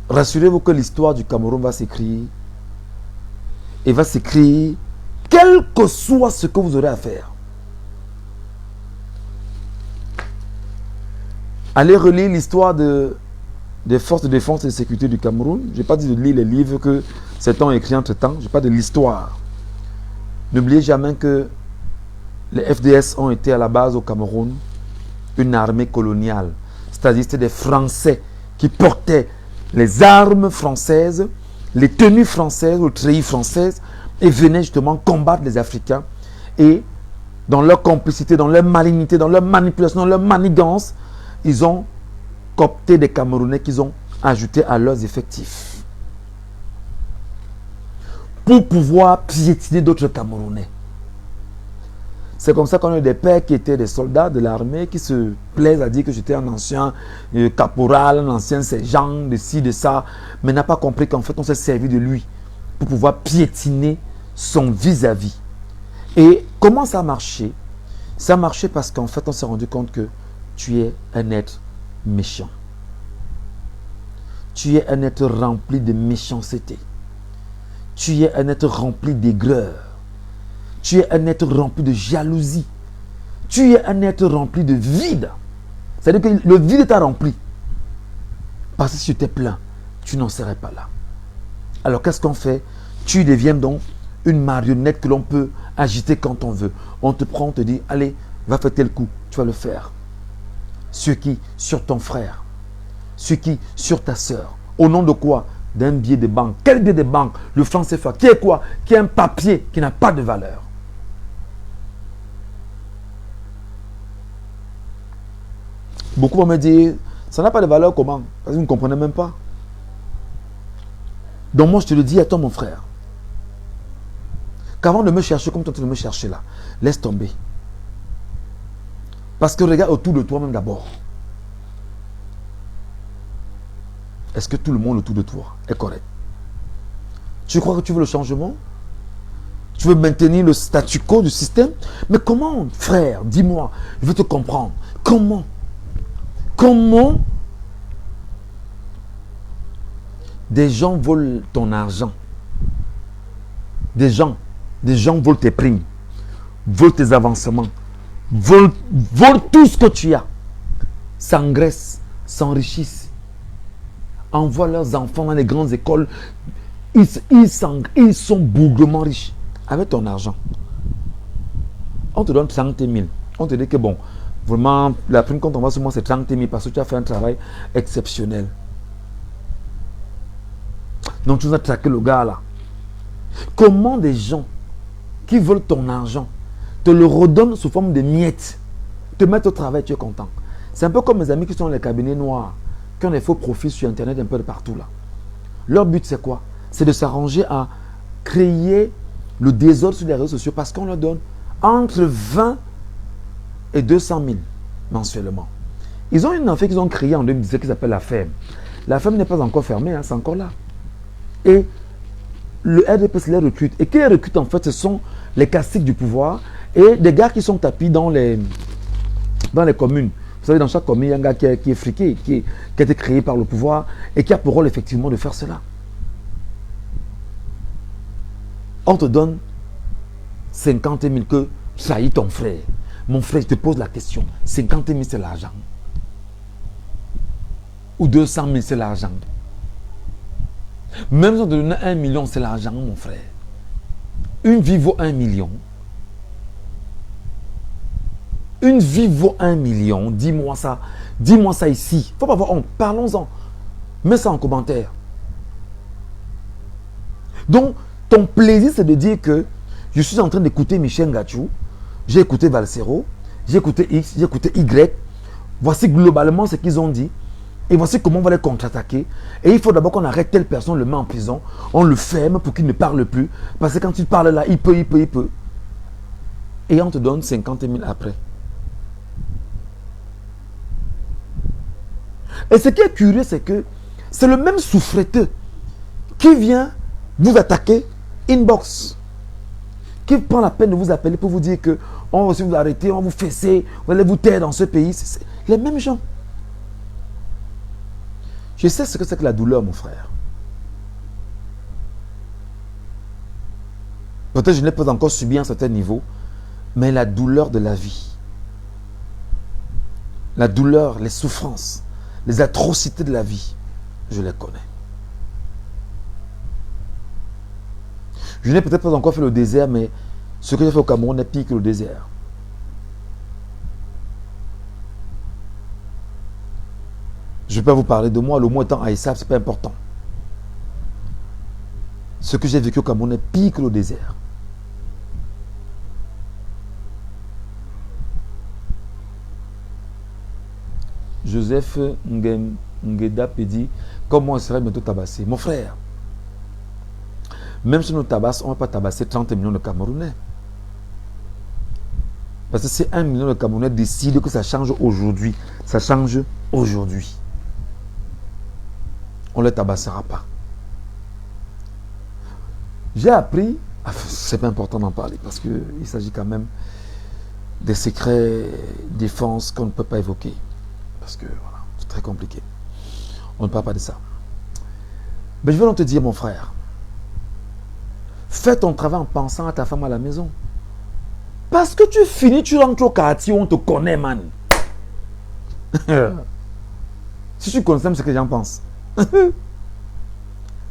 Rassurez-vous que l'histoire du Cameroun va s'écrire. Et va s'écrire quel que soit ce que vous aurez à faire. Allez relire l'histoire des forces de défense et de sécurité du Cameroun. Je n'ai pas dit de lire les livres que certains ont écrits entre-temps. Je parle de l'histoire. N'oubliez jamais que les FDS ont été à la base au Cameroun une armée coloniale. C'est-à-dire c'était des Français qui portaient les armes françaises, les tenues françaises ou treillis françaises et venaient justement combattre les Africains. Et dans leur complicité, dans leur malignité, dans leur manipulation, dans leur manigance, ils ont coopté des Camerounais qu'ils ont ajoutés à leurs effectifs pour pouvoir piétiner d'autres Camerounais. C'est comme ça qu'on a eu des pères qui étaient des soldats de l'armée qui se plaisent à dire que j'étais un ancien caporal, un ancien sergent, de ci, de ça, mais n'a pas compris qu'en fait on s'est servi de lui pour pouvoir piétiner son vis-à-vis. Et comment ça a marché? Ça a marché parce qu'en fait on s'est rendu compte que tu es un être méchant. Tu es un être rempli de méchanceté. Tu es un être rempli d'aigreur. Tu es un être rempli de jalousie. Tu es un être rempli de vide. C'est-à-dire que le vide t'a rempli. Parce que si tu étais plein, tu n'en serais pas là. Alors qu'est-ce qu'on fait? Tu deviens donc une marionnette que l'on peut agiter quand on veut. On te prend, on te dit, allez, va faire tel coup, tu vas le faire. Sur qui? Sur ton frère. Sur qui? Sur ta soeur. Au nom de quoi? D'un billet de banque. Quel billet de banque? Le franc CFA. Qui est quoi? Qui est un papier qui n'a pas de valeur. Beaucoup vont me dire, ça n'a pas de valeur comment? Parce que vous ne comprenez même pas. Donc moi, je te le dis à toi, mon frère, qu'avant de me chercher comme toi, tu de me chercher là, laisse tomber. Parce que regarde autour de toi-même d'abord. Est-ce que tout le monde autour de toi est correct? Tu crois que tu veux le changement? Tu veux maintenir le statu quo du système? Mais comment, frère, dis-moi, je veux te comprendre. Comment des gens volent ton argent? Des gens volent tes primes, volent tes avancements, volent tout ce que tu as, s'engraissent, s'enrichissent, envoient leurs enfants dans les grandes écoles, ils sont bougrement riches avec ton argent. On te donne 30 000. On te dit que bon, vraiment, la prime qu'on t'envoie sur moi, c'est 30 000 parce que tu as fait un travail exceptionnel. Donc tu vas traquer le gars là. Comment des gens qui veulent ton argent te le redonnent sous forme de miettes, te mettent au travail, tu es content. C'est un peu comme mes amis qui sont dans les cabinets noirs, qui ont des faux profils sur internet un peu de partout là. Leur but c'est quoi? C'est de s'arranger à créer le désordre sur les réseaux sociaux parce qu'on leur donne entre 20 et 200 000 mensuellement. Ils ont une affaire qu'ils ont créée en 2017 qui s'appelle la FEM. La FEM n'est pas encore fermée, hein, c'est encore là. Et le RDPC les recrute. Et qui les recrute en fait, ce sont les caciques du pouvoir et des gars qui sont tapis dans les communes. Vous savez, dans chaque commune, il y a un gars qui est friqué, qui a été créé par le pouvoir et qui a pour rôle effectivement de faire cela. On te donne 50 000 que trahis ton frère. Mon frère, je te pose la question. 50 000, c'est l'argent. Ou 200 000, c'est l'argent. Même si on te donne 1 million, c'est l'argent, mon frère. Une vie vaut 1 million. Une vie vaut 1 million. Dis-moi ça. Dis-moi ça ici. Il ne faut pas avoir honte. Parlons-en. Mets ça en commentaire. Donc, ton plaisir, c'est de dire que je suis en train d'écouter Michel Ngachou, j'ai écouté Valsero, j'ai écouté X, j'ai écouté Y. Voici globalement ce qu'ils ont dit. Et voici comment on va les contre-attaquer. Et il faut d'abord qu'on arrête telle personne, le met en prison. On le ferme pour qu'il ne parle plus. Parce que quand il parle là, il peut. Et on te donne 50 000 après. Et ce qui est curieux, c'est que c'est le même souffreteux qui vient vous attaquer inbox. Qui prend la peine de vous appeler pour vous dire que on va aussi vous arrêter, on va vous fesser, vous allez vous taire dans ce pays. C'est les mêmes gens. Je sais ce que c'est que la douleur, mon frère. Peut-être que je n'ai pas encore subi à un certain niveau, mais la douleur de la vie, la douleur, les souffrances, les atrocités de la vie, je les connais. Je n'ai peut-être pas encore fait le désert, mais ce que j'ai fait au Cameroun est pire que le désert. Je peux vous parler de moi, le mot étant Aïssa, ce n'est pas important. Ce que j'ai vécu au Cameroun est pire que le désert. Joseph Ngeda dit, comment on serait bientôt tabassé? Mon frère, même si nous tabassons, on ne va pas tabasser 30 millions de Camerounais. Parce que c'est 1 million de Camerounais décident que ça change aujourd'hui. Ça change aujourd'hui. On ne les tabassera pas. J'ai appris, c'est pas important d'en parler parce qu'il s'agit quand même des secrets défense qu'on ne peut pas évoquer. Parce que voilà, c'est très compliqué. On ne parle pas de ça. Mais je vais donc te dire, mon frère, fais ton travail en pensant à ta femme à la maison. Parce que tu finis, tu rentres au quartier où on te connaît, man. Si tu connais ce que les gens pensent.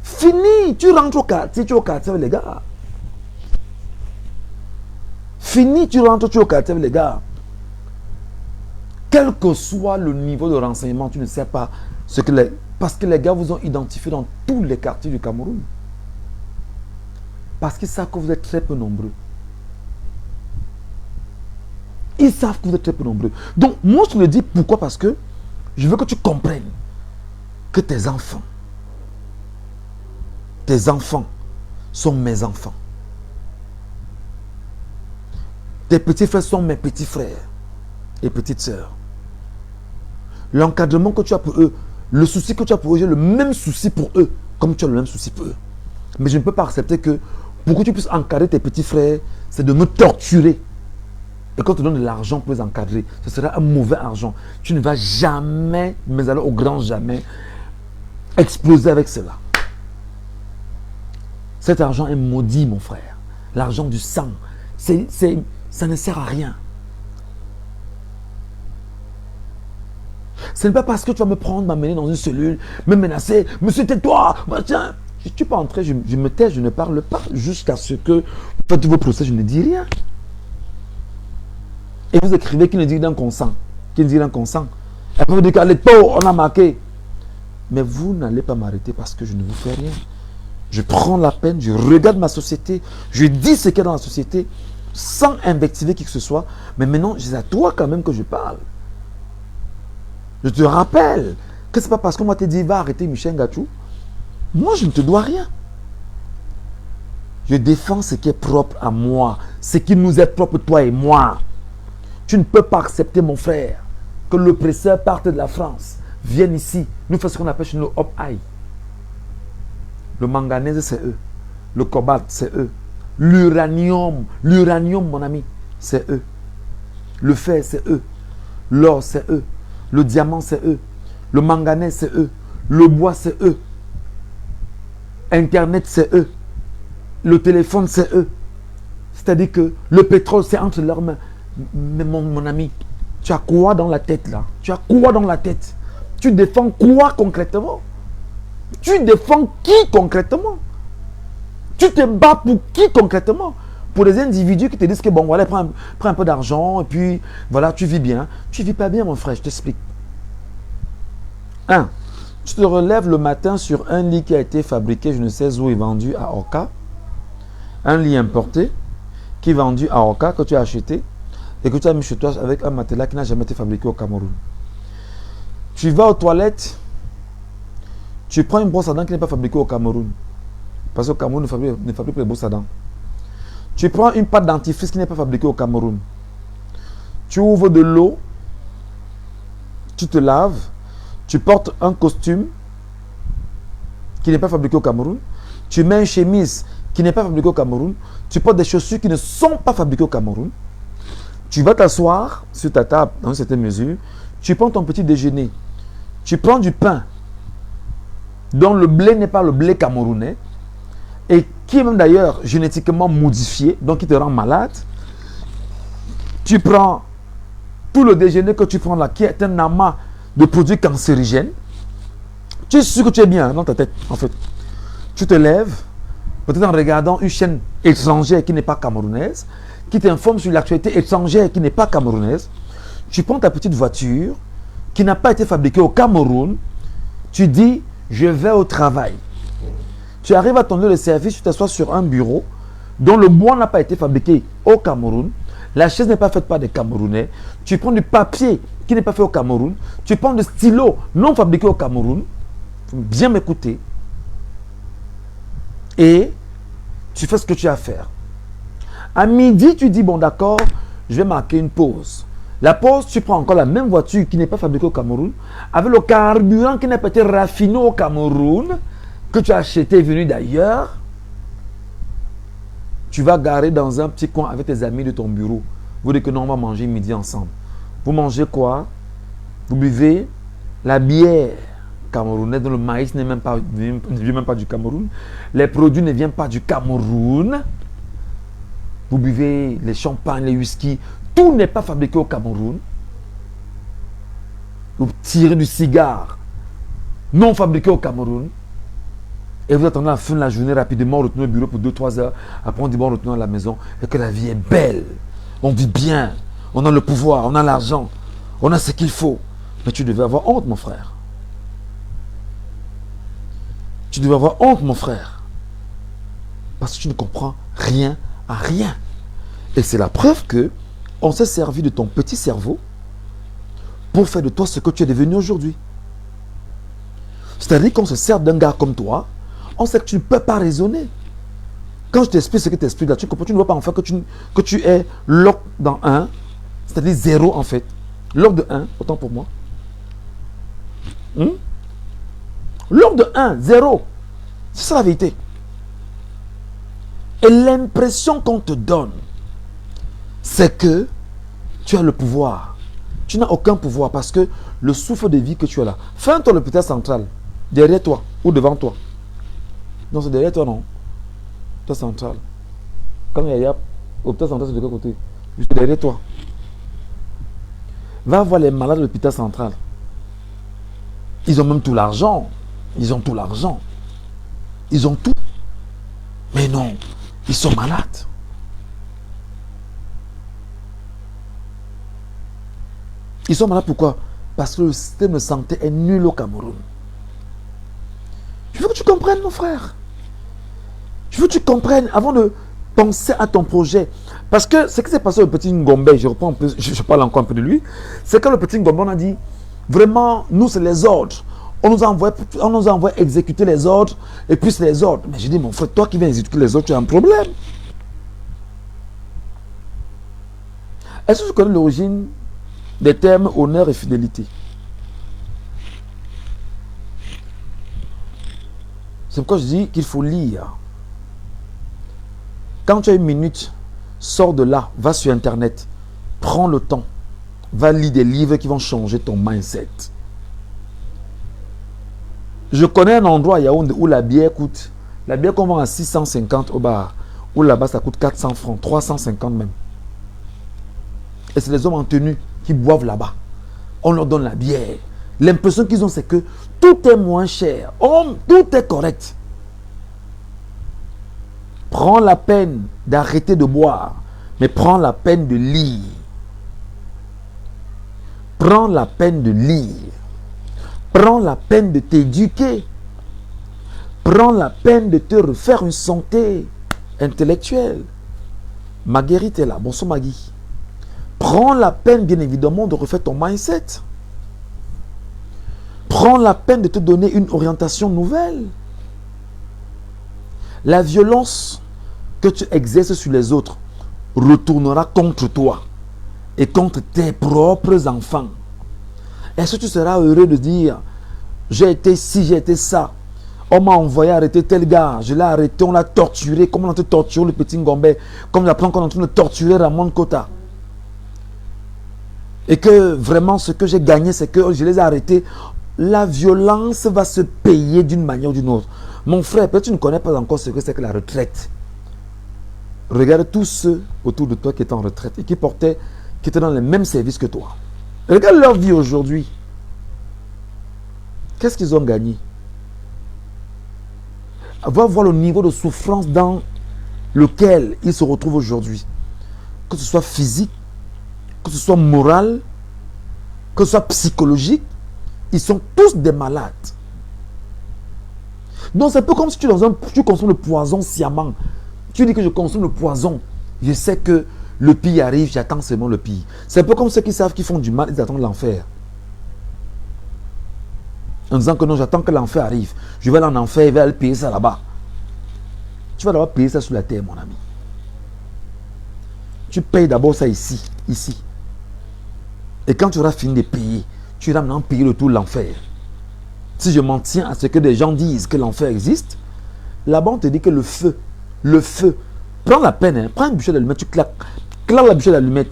Fini, tu rentres au quartier, tu es au quartier avec les gars. Fini, tu rentres, tu es au quartier avec les gars. Quel que soit le niveau de renseignement, tu ne sais pas ce que les... Parce que les gars vous ont identifié dans tous les quartiers du Cameroun. Parce qu'ils savent que vous êtes très peu nombreux. Ils savent que vous êtes très peu nombreux. Donc, moi, je le dis pourquoi? Parce que Je veux que tu comprennes que tes enfants sont mes enfants. Tes petits frères sont mes petits frères et petites sœurs. L'encadrement que tu as pour eux, le souci que tu as pour eux, j'ai le même souci pour eux, comme tu as le même souci pour eux. Mais je ne peux pas accepter que pour que tu puisses encadrer tes petits frères, c'est de me torturer. Et quand on te donne de l'argent pour les encadrer, ce sera un mauvais argent. Tu ne vas jamais, mais alors au grand jamais, exploser avec cela. Cet argent est maudit, mon frère. L'argent du sang, ça ne sert à rien. Ce n'est pas parce que tu vas me prendre, m'amener dans une cellule, me menacer, monsieur tais-toi, tiens. Je ne suis pas entré, je me tais, je ne parle pas jusqu'à ce que vous faites vos procès, je ne dis rien. Et vous écrivez qui ne dit rien consent. Qui ne dit rien consent. Après vous dites qu'à l'époque, on a marqué. Mais vous n'allez pas m'arrêter parce que je ne vous fais rien. Je prends la peine, je regarde ma société, je dis ce qu'il y a dans la société, sans invectiver qui que ce soit. Mais maintenant, c'est à toi quand même que je parle. Je te rappelle que ce n'est pas parce qu'on m'a dit va arrêter Michel Gachou. Moi, je ne te dois rien. Je défends ce qui est propre à moi, ce qui nous est propre, toi et moi. Tu ne peux pas accepter, mon frère, que l'oppresseur parte de la France, vienne ici, nous fasse ce qu'on appelle chez nous Hop High. Le manganèse, c'est eux. Le cobalt, c'est eux. L'uranium, mon ami, c'est eux. Le fer, c'est eux. L'or, c'est eux. Le diamant, c'est eux. Le manganèse, c'est eux. Le bois, c'est eux. Internet, c'est eux. Le téléphone, c'est eux. C'est-à-dire que le pétrole, c'est entre leurs mains. Mais mon ami, tu as quoi dans la tête là? Tu as quoi dans la tête? Tu défends quoi concrètement? Tu défends qui concrètement? Tu te bats pour qui concrètement? Pour les individus qui te disent que bon, voilà, prends un peu d'argent et puis voilà, tu vis bien. Tu ne vis pas bien, mon frère, je t'explique. 1. Tu te relèves le matin sur un lit qui a été fabriqué, je ne sais où, et vendu à Oka. Un lit importé qui est vendu à Oka, que tu as acheté et que tu as mis chez toi avec un matelas qui n'a jamais été fabriqué au Cameroun. Tu vas aux toilettes, tu prends une brosse à dents qui n'est pas fabriquée au Cameroun. Parce qu'au Cameroun, ne fabrique pas les brosses à dents. Tu prends une pâte dentifrice qui n'est pas fabriquée au Cameroun. Tu ouvres de l'eau, tu te laves, tu portes un costume qui n'est pas fabriqué au Cameroun. Tu mets une chemise qui n'est pas fabriquée au Cameroun. Tu portes des chaussures qui ne sont pas fabriquées au Cameroun. Tu vas t'asseoir sur ta table dans une certaine mesure. Tu prends ton petit déjeuner. Tu prends du pain dont le blé n'est pas le blé camerounais et qui est même d'ailleurs génétiquement modifié, donc qui te rend malade. Tu prends tout le déjeuner que tu prends là, qui est un amas de produits cancérigènes. Tu es sûr que tu es bien dans ta tête, en fait. Tu te lèves, peut-être en regardant une chaîne étrangère qui n'est pas camerounaise, qui t'informe sur l'actualité étrangère qui n'est pas camerounaise. Tu prends ta petite voiture qui n'a pas été fabriquée au Cameroun. Tu dis, je vais au travail. Tu arrives à ton lieu de service, tu t'assois sur un bureau dont le bois n'a pas été fabriqué au Cameroun. La chaise n'est pas faite par des Camerounais. Tu prends du papier qui n'est pas fait au Cameroun. Tu prends des stylos non fabriqués au Cameroun. Il faut bien m'écouter. Et tu fais ce que tu as à faire. À midi, tu dis, bon d'accord, je vais marquer une pause. La pause, tu prends encore la même voiture qui n'est pas fabriquée au Cameroun, avec le carburant qui n'a pas été raffiné au Cameroun, que tu as acheté venu d'ailleurs. Tu vas garer dans un petit coin avec tes amis de ton bureau. Vous dites que non, on va manger midi ensemble. Vous mangez quoi? Vous buvez la bière camerounaise, dont le maïs ne vient même pas du Cameroun. Les produits ne viennent pas du Cameroun. Vous buvez les champagnes, les whisky. Tout n'est pas fabriqué au Cameroun. Vous tirez du cigare non fabriqué au Cameroun. Et vous attendez à la fin de la journée rapidement, on retourne au bureau pour 2-3 heures. Après on dit bon, on retourne à la maison et que la vie est belle. On vit bien. On a le pouvoir, on a l'argent. On a ce qu'il faut. Mais tu devais avoir honte, mon frère. Tu devais avoir honte, mon frère. Parce que tu ne comprends rien à rien. Et c'est la preuve que on s'est servi de ton petit cerveau pour faire de toi ce que tu es devenu aujourd'hui. C'est-à-dire qu'on se sert d'un gars comme toi, on sait que tu ne peux pas raisonner. Quand je t'explique ce que tu expliques là, tu comprends, tu ne vois pas en fait que tu es log dans 1, c'est-à-dire 0 en fait. Log de 1, autant pour moi. Log de 1, 0. C'est ça la vérité. Et l'impression qu'on te donne, c'est que tu as le pouvoir. Tu n'as aucun pouvoir parce que le souffle de vie que tu as là. Fais-toi l'hôpital central, derrière toi ou devant toi. Non, c'est derrière toi, non. L'hôpital central. Quand il y a l'hôpital central, c'est de quel côté? Juste derrière toi. Va voir les malades de l'hôpital central. Ils ont même tout l'argent. Ils ont tout l'argent. Ils ont tout. Mais non, ils sont malades. Ils sont malades pourquoi? Parce que le système de santé est nul au Cameroun. Je veux que tu comprennes, mon frère. Je veux que tu comprennes avant de penser à ton projet. Parce que ce qui s'est passé au petit Ngombe, je reprends un peu, je parle encore un peu de lui, c'est que le petit Ngombe, on a dit, vraiment, nous, c'est les ordres. On nous a envoyé exécuter les ordres, et puis c'est les ordres. Mais j'ai dit, mon frère, toi qui viens exécuter les ordres, tu as un problème. Est-ce que tu connais l'origine des termes honneur et fidélité? C'est pourquoi je dis qu'il faut lire. Quand tu as une minute, sors de là, va sur Internet, prends le temps, va lire des livres qui vont changer ton mindset. Je connais un endroit à Yaoundé où la bière coûte, la bière qu'on vend à 650 au bar, où là-bas ça coûte 400 francs, 350 même. Et c'est les hommes en tenue qui boivent là-bas. On leur donne la bière. L'impression qu'ils ont, c'est que tout est moins cher. Tout est correct. Prends la peine d'arrêter de boire, mais prends la peine de lire. Prends la peine de lire. Prends la peine de t'éduquer. Prends la peine de te refaire une santé intellectuelle. Marguerite est là. Bonsoir Maggie. Prends la peine, bien évidemment, de refaire ton mindset. Prends la peine de te donner une orientation nouvelle. La violence que tu exerces sur les autres retournera contre toi et contre tes propres enfants. Est-ce que tu seras heureux de dire, j'ai été ci, j'ai été ça. On m'a envoyé arrêter tel gars, je l'ai arrêté, on l'a torturé, comme on a torturé le petit Ngombe, comme j'apprends qu'on est en train de torturer Ramon Kota. Et que vraiment ce que j'ai gagné, c'est que je les ai arrêtés. La violence va se payer d'une manière ou d'une autre. Mon frère, peut-être tu ne connais pas encore ce que c'est que la retraite. Regarde tous ceux autour de toi qui étaient en retraite et qui étaient dans les mêmes services que toi. Regarde leur vie aujourd'hui. Qu'est-ce qu'ils ont gagné? Va voir le niveau de souffrance dans lequel ils se retrouvent aujourd'hui. Que ce soit physique, que ce soit moral, que ce soit psychologique, ils sont tous des malades. Donc c'est un peu comme si tu consommes le poison sciemment. Tu dis que je consomme le poison. Je sais que le pire arrive, j'attends seulement le pire. C'est un peu comme ceux qui savent qu'ils font du mal, ils attendent l'enfer. En disant que non, j'attends que l'enfer arrive. Je vais aller en enfer, je vais aller payer ça là-bas. Tu vas d'abord payer ça sur la terre, mon ami. Tu payes d'abord ça ici. Et quand tu auras fini de payer, tu iras maintenant payer le tout l'enfer. Si je m'en tiens à ce que des gens disent que l'enfer existe, là-bas on te dit que le feu, prends la peine, prends une bûche d'allumette, tu claques la bûche d'allumette,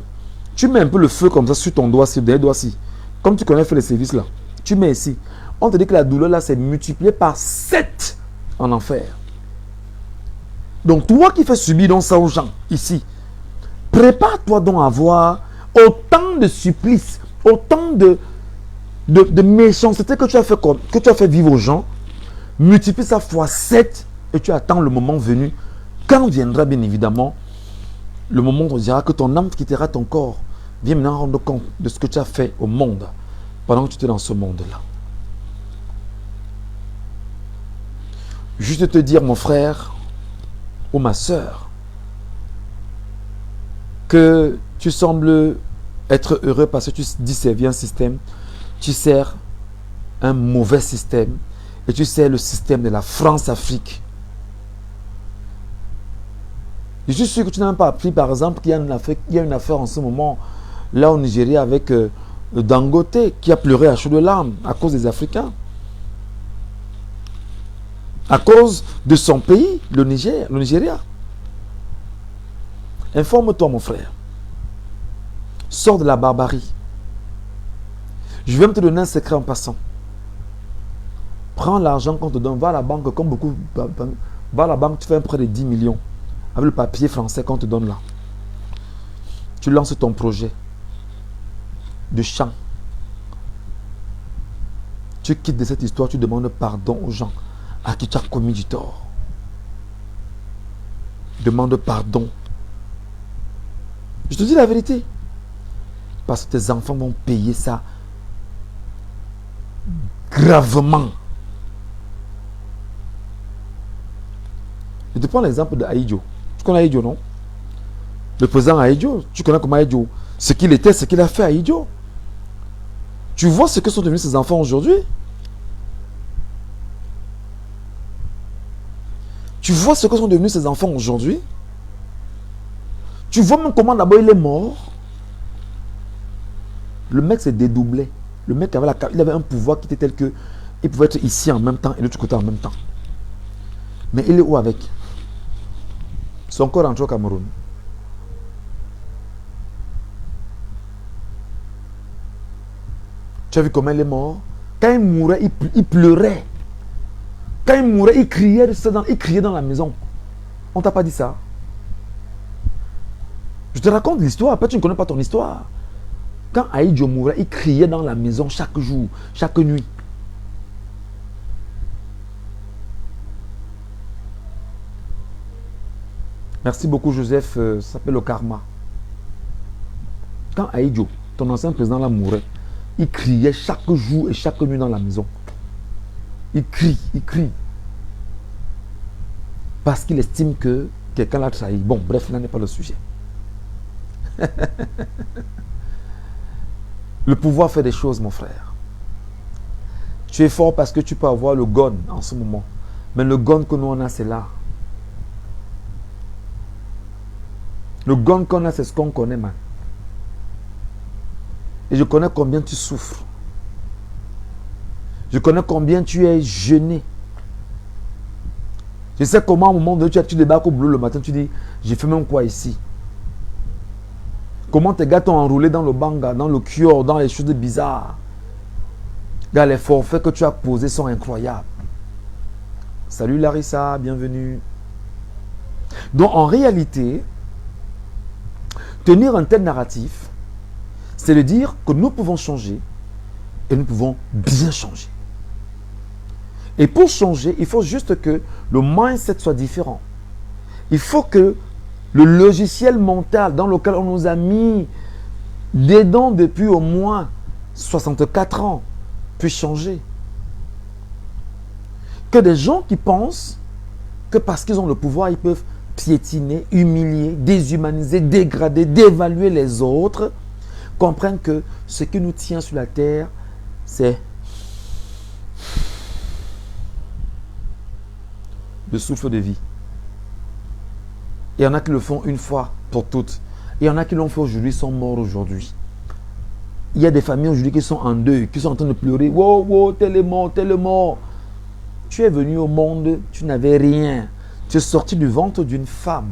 tu mets un peu le feu comme ça sur ton doigt, sur le dernier doigt-ci, comme tu connais faire les services là, tu mets ici. On te dit que la douleur là c'est multiplié par 7 en enfer. Donc toi qui fais subir donc ça aux gens ici, prépare-toi donc à avoir autant de supplices, autant de méchanceté que tu as fait vivre aux gens, multiplie ça fois 7 et tu attends le moment venu. Quand viendra bien évidemment le moment où on dira que ton âme quittera ton corps, viens maintenant rendre compte de ce que tu as fait au monde pendant que tu étais dans ce monde-là. Juste te dire, mon frère ou ma soeur, que tu sembles être heureux parce que tu dis servir un système, tu sers un mauvais système et tu sers le système de la France-Afrique. Je suis sûr que tu n'as pas appris, par exemple, qu'il y a une affaire en ce moment, là au Nigeria, avec Dangote, qui a pleuré à chaudes larmes à cause des Africains. À cause de son pays, le Nigeria. Informe-toi, mon frère. Sors de la barbarie. Je vais te donner un secret en passant. Prends l'argent qu'on te donne, va à la banque, comme beaucoup, va à la banque, tu fais un prêt de 10 millions. Avec le papier français qu'on te donne là. Tu lances ton projet de chant. Tu quittes de cette histoire, tu demandes pardon aux gens à qui tu as commis du tort. Demande pardon. Je te dis la vérité. Parce que tes enfants vont payer ça gravement. Je te prends l'exemple de Aïdjo. Tu connais Aïdjo, non? Le président Aïdjo, tu connais comment Aïdjo, ce qu'il était, ce qu'il a fait à Aïdjo. Tu vois ce que sont devenus ses enfants aujourd'hui? Tu vois ce que sont devenus ses enfants aujourd'hui? Tu vois même comment d'abord il est mort? Le mec s'est dédoublé. Le mec il avait un pouvoir qui était tel que il pouvait être ici en même temps et de l'autre côté en même temps. Mais il est où avec? Son corps rentré au Cameroun. Tu as vu comment il est mort? Quand il mourait, il pleurait. Quand il mourait, il criait dans la maison. On ne t'a pas dit ça? Je te raconte l'histoire, après tu ne connais pas ton histoire. Quand Aïdjo mourait, il criait dans la maison chaque jour, chaque nuit. Merci beaucoup Joseph, ça s'appelle le karma. Quand Aïdjo, ton ancien président là mourait, il criait chaque jour et chaque nuit dans la maison. Il crie, il crie. Parce qu'il estime que quelqu'un l'a trahi. Bon, bref, là n'est pas le sujet. Le pouvoir fait des choses, mon frère. Tu es fort parce que tu peux avoir le gun en ce moment. Mais le gun que nous on a, c'est là. Le gun qu'on a, c'est ce qu'on connaît, man. Et je connais combien tu souffres. Je connais combien tu es gêné. Je sais comment, au moment donné, tu débarques au boulot le matin, tu dis, j'ai fait même quoi ici? Comment tes gars t'ont enroulé dans le banga, dans le cure, dans les choses bizarres. Regarde, les forfaits que tu as posés sont incroyables. Salut Larissa, bienvenue. Donc en réalité, tenir un tel narratif, c'est de dire que nous pouvons changer et nous pouvons bien changer. Et pour changer, il faut juste que le mindset soit différent. Il faut que le logiciel mental dans lequel on nous a mis des dents depuis au moins 64 ans puisse changer. Que des gens qui pensent que parce qu'ils ont le pouvoir, ils peuvent piétiner, humilier, déshumaniser, dégrader, dévaluer les autres, comprennent que ce qui nous tient sur la terre, c'est le souffle de vie. Il y en a qui le font une fois pour toutes. Il y en a qui l'ont fait aujourd'hui, sont morts aujourd'hui. Il y a des familles aujourd'hui qui sont en deuil, qui sont en train de pleurer. Wow, wow, tel est mort, tel est mort. Tu es venu au monde, tu n'avais rien. Tu es sorti du ventre d'une femme.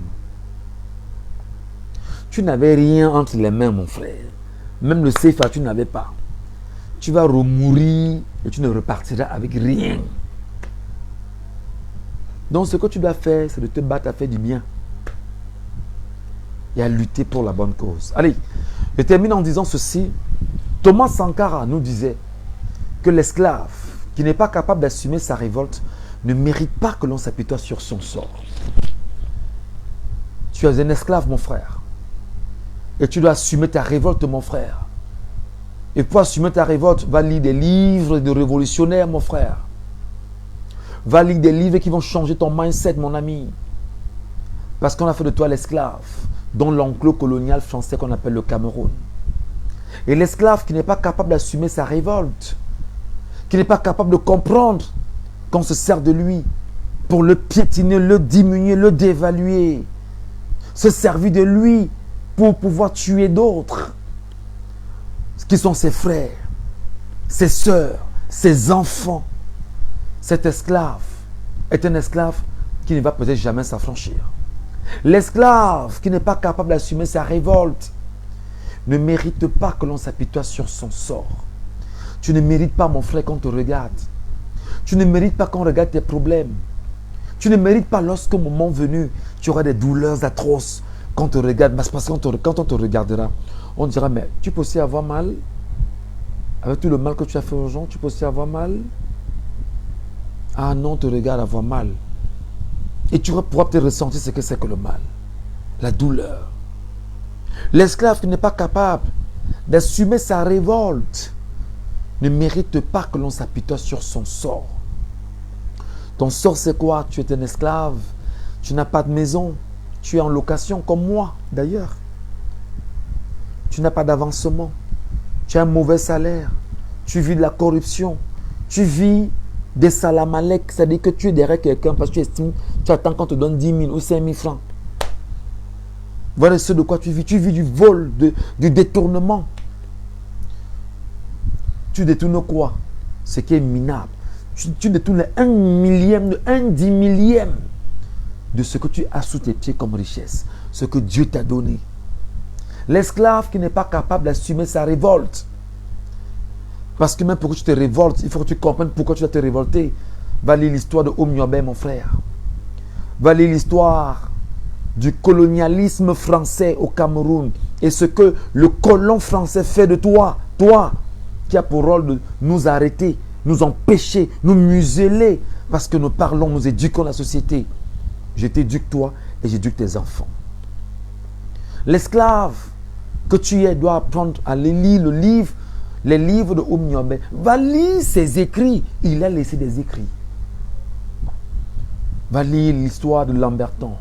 Tu n'avais rien entre les mains, mon frère. Même le CFA, tu n'avais pas. Tu vas remourir et tu ne repartiras avec rien. Donc ce que tu dois faire, c'est de te battre à faire du bien. Et à lutter pour la bonne cause. Allez, je termine en disant ceci. Thomas Sankara nous disait que l'esclave qui n'est pas capable d'assumer sa révolte ne mérite pas que l'on s'apitoie sur son sort. Tu es un esclave, mon frère. Et tu dois assumer ta révolte, mon frère. Et pour assumer ta révolte, va lire des livres de révolutionnaires, mon frère. Va lire des livres qui vont changer ton mindset, mon ami. Parce qu'on a fait de toi l'esclave dans l'enclos colonial français qu'on appelle le Cameroun. Et l'esclave qui n'est pas capable d'assumer sa révolte, qui n'est pas capable de comprendre qu'on se sert de lui pour le piétiner, le diminuer, le dévaluer, se servir de lui pour pouvoir tuer d'autres, qui sont ses frères, ses sœurs, ses enfants. Cet esclave est un esclave qui ne va peut-être jamais s'affranchir. L'esclave qui n'est pas capable d'assumer sa révolte ne mérite pas que l'on s'apitoie sur son sort. Tu ne mérites pas, mon frère, qu'on te regarde. Tu ne mérites pas qu'on regarde tes problèmes. Tu ne mérites pas lorsqu'au moment venu, tu auras des douleurs atroces qu'on te regarde. Parce que quand on te regardera, on dira, mais tu peux aussi avoir mal. Avec tout le mal que tu as fait aux gens, tu peux aussi avoir mal. Ah non, on te regarde avoir mal. Et tu pourras peut-être ressentir ce que c'est que le mal. La douleur. L'esclave qui n'est pas capable d'assumer sa révolte ne mérite pas que l'on s'apitoie sur son sort. Ton sort, c'est quoi? Tu es un esclave. Tu n'as pas de maison. Tu es en location, comme moi, d'ailleurs. Tu n'as pas d'avancement. Tu as un mauvais salaire. Tu vis de la corruption. Tu vis des salamalek. C'est-à-dire que tu es derrière quelqu'un parce que tu estimes, tu attends qu'on te donne 10 000 ou 5 000 francs. Voilà ce de quoi tu vis. Tu vis du vol, du détournement. Tu détournes quoi? Ce qui est minable. Tu détournes un millième, un 10 millième de ce que tu as sous tes pieds comme richesse. Ce que Dieu t'a donné. L'esclave qui n'est pas capable d'assumer sa révolte. Parce que même pour que tu te révoltes, il faut que tu comprennes pourquoi tu dois te révolter. Va lire l'histoire de Omniobé, mon frère. Va lire l'histoire du colonialisme français au Cameroun et ce que le colon français fait de toi. Toi, qui a pour rôle de nous arrêter, nous empêcher, nous museler, parce que nous parlons, nous éduquons la société. Je t'éduque toi et j'éduque tes enfants. L'esclave que tu es doit apprendre à lire les livres de Omniobé. Va lire ses écrits. Il a laissé des écrits. Va lire l'histoire de Lamberton.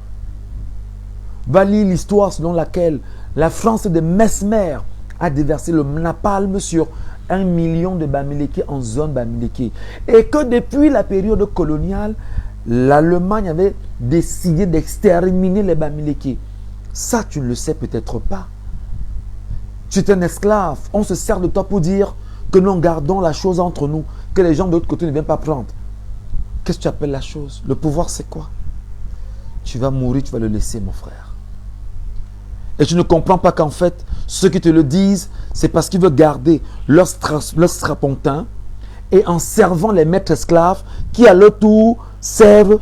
Va lire l'histoire selon laquelle la France de Mesmer a déversé le napalm sur 1 million de Bamileke en zone Bamileke. Et que depuis la période coloniale, l'Allemagne avait décidé d'exterminer les Bamileke. Ça, tu ne le sais peut-être pas. Tu es un esclave. On se sert de toi pour dire que nous gardons la chose entre nous, que les gens de l'autre côté ne viennent pas prendre. Qu'est-ce que tu appelles la chose? Le pouvoir, c'est quoi? Tu vas mourir, tu vas le laisser, mon frère. Et tu ne comprends pas qu'en fait, ceux qui te le disent, c'est parce qu'ils veulent garder leur strapontin et en servant les maîtres esclaves qui, à leur tour, servent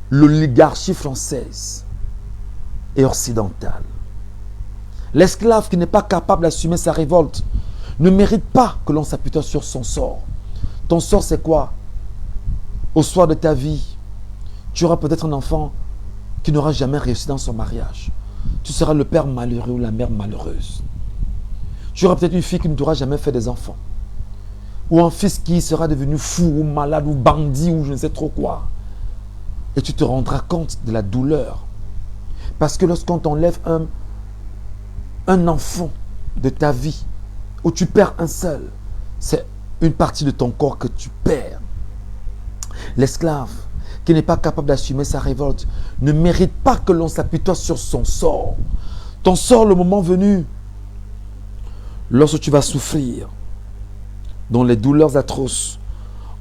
l'oligarchie française et occidentale. L'esclave qui n'est pas capable d'assumer sa révolte ne mérite pas que l'on s'apitoie sur son sort. Ton sort, c'est quoi? Au soir de ta vie, tu auras peut-être un enfant qui n'aura jamais réussi dans son mariage. Tu seras le père malheureux ou la mère malheureuse. Tu auras peut-être une fille qui ne t'aura jamais fait des enfants. Ou un fils qui sera devenu fou ou malade ou bandit ou je ne sais trop quoi. Et tu te rendras compte de la douleur. Parce que lorsqu'on t'enlève un enfant de ta vie, où tu perds un seul, c'est une partie de ton corps que tu perds. L'esclave qui n'est pas capable d'assumer sa révolte ne mérite pas que l'on s'apitoie sur son sort. Ton sort, le moment venu, lorsque tu vas souffrir, dans les douleurs atroces,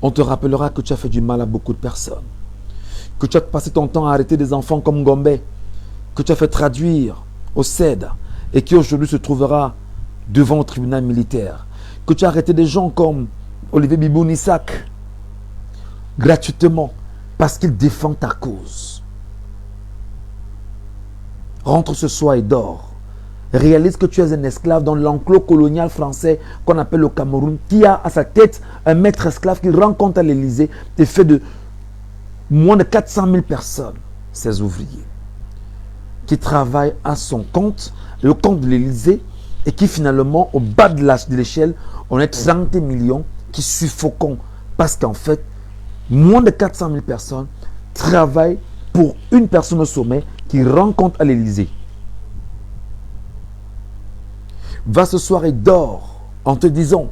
on te rappellera que tu as fait du mal à beaucoup de personnes, que tu as passé ton temps à arrêter des enfants comme Gombe, que tu as fait traduire au CED, et qui aujourd'hui se trouvera devant le tribunal militaire, que tu as arrêté des gens comme Olivier Bibounissac, gratuitement, parce qu'il défend ta cause. Rentre ce soir et dors. Réalise que tu es un esclave dans l'enclos colonial français qu'on appelle le Cameroun, qui a à sa tête un maître esclave qui rencontre à l'Élysée et fait de moins de 400 000 personnes, ses ouvriers, qui travaillent à son compte, le compte de l'Élysée, et qui finalement, au bas de l'échelle, on est 30 millions qui suffoquons. Parce qu'en fait, moins de 400 000 personnes travaillent pour une personne au sommet qui rencontre à l'Élysée. Va ce soir et dors en te disant,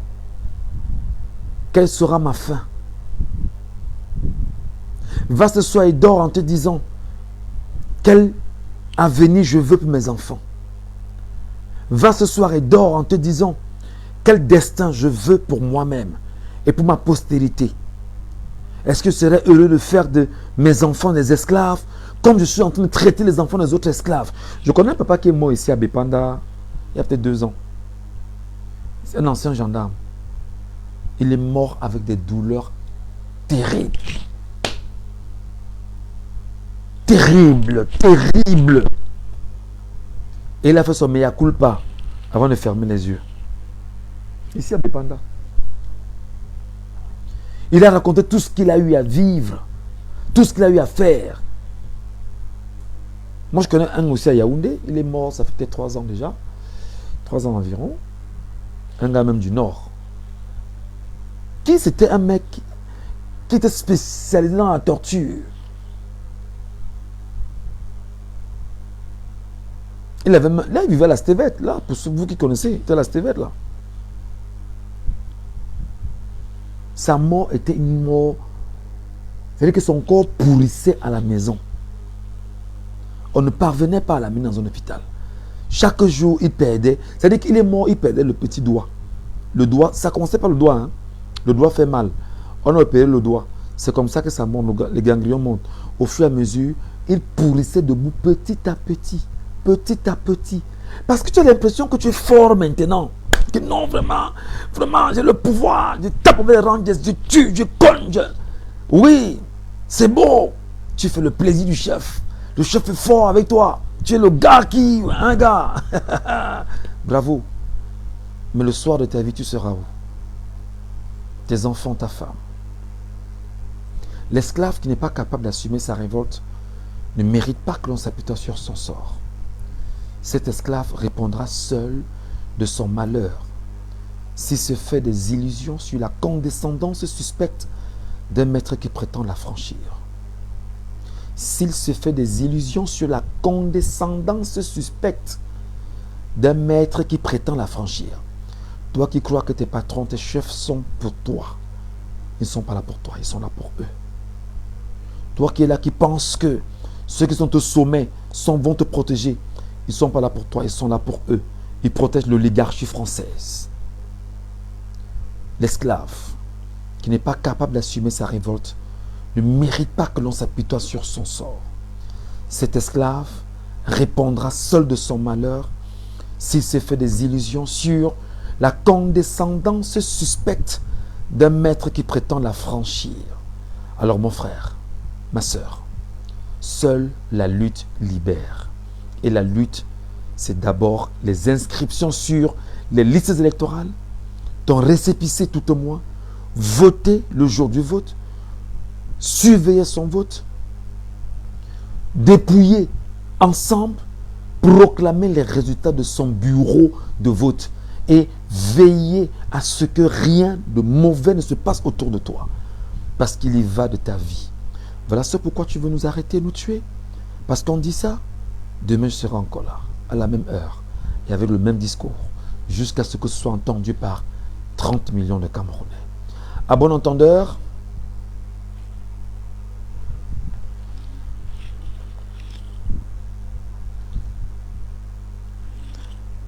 quelle sera ma fin? Va ce soir et dors en te disant, quel avenir je veux pour mes enfants. Va ce soir et dors en te disant, quel destin je veux pour moi-même et pour ma postérité. Est-ce que je serais heureux de faire de mes enfants des esclaves comme je suis en train de traiter les enfants des autres esclaves? Je connais un papa qui est mort ici à Bépanda il y a peut-être 2 ans. C'est un ancien gendarme. Il est mort avec des douleurs terribles. Terrible, terrible. Et il a fait son mea culpa avant de fermer les yeux. Ici à Bépanda. Il a raconté tout ce qu'il a eu à vivre, tout ce qu'il a eu à faire. Moi, je connais un aussi à Yaoundé. Il est mort, ça fait peut-être 3 ans déjà. 3 ans environ. Un gars même du Nord. Qui c'était un mec qui était spécialisé dans la torture. Il avait, là, il vivait à la Stévette, là, pour ceux vous qui connaissez, c'était la Stévette, là. Sa mort était une mort, c'est-à-dire que son corps pourrissait à la maison. On ne parvenait pas à l'amener dans un hôpital. Chaque jour, il perdait, c'est-à-dire qu'il est mort, il perdait le petit doigt. Le doigt, ça commençait par le doigt, hein. Le doigt fait mal. On a opéré le doigt. C'est comme ça que ça monte, les ganglions montent. Au fur et à mesure, il pourrissait debout petit à petit. Petit à petit. Parce que tu as l'impression que tu es fort maintenant. Que non, vraiment, vraiment, j'ai le pouvoir. Je tape avec les rangs, je tue, je cogne. Oui, c'est beau. Tu fais le plaisir du chef. Le chef est fort avec toi. Tu es le gars qui... Un gars. Bravo. Mais le soir de ta vie, tu seras où? Tes enfants, ta femme. L'esclave qui n'est pas capable d'assumer sa révolte ne mérite pas que l'on s'appuie sur son sort. Cet esclave répondra seul de son malheur s'il se fait des illusions sur la condescendance suspecte d'un maître qui prétend la franchir. S'il se fait des illusions sur la condescendance suspecte d'un maître qui prétend la franchir. Toi qui crois que tes patrons, tes chefs sont pour toi, ils ne sont pas là pour toi, ils sont là pour eux. Toi qui es là, qui penses que ceux qui sont au sommet vont te protéger, ils ne sont pas là pour toi, ils sont là pour eux. Ils protègent l'oligarchie française. L'esclave qui n'est pas capable d'assumer sa révolte ne mérite pas que l'on s'appuie sur son sort. Cet esclave répondra seul de son malheur s'il s'est fait des illusions sur la condescendance suspecte d'un maître qui prétend la franchir. Alors mon frère, ma soeur, seule la lutte libère. Et la lutte, c'est d'abord les inscriptions sur les listes électorales, ton récépissé tout au moins, voter le jour du vote, surveiller son vote, dépouiller ensemble, proclamer les résultats de son bureau de vote et veiller à ce que rien de mauvais ne se passe autour de toi. Parce qu'il y va de ta vie. Voilà ce pourquoi tu veux nous arrêter, nous tuer. Parce qu'on dit ça, demain je serai encore là, à la même heure, et avec le même discours, jusqu'à ce que ce soit entendu par 30 millions de Camerounais. À bon entendeur,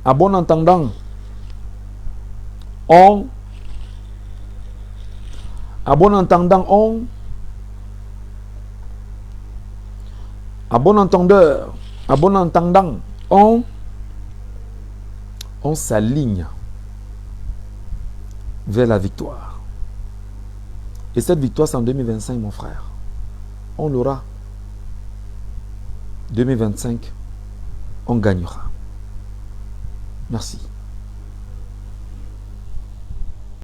à bon entendant, on, à bon entendant, on, à bon entendeur, à bon entendant, on s'aligne vers la victoire. Et cette victoire, c'est en 2025, mon frère. On l'aura. 2025, on gagnera. Merci.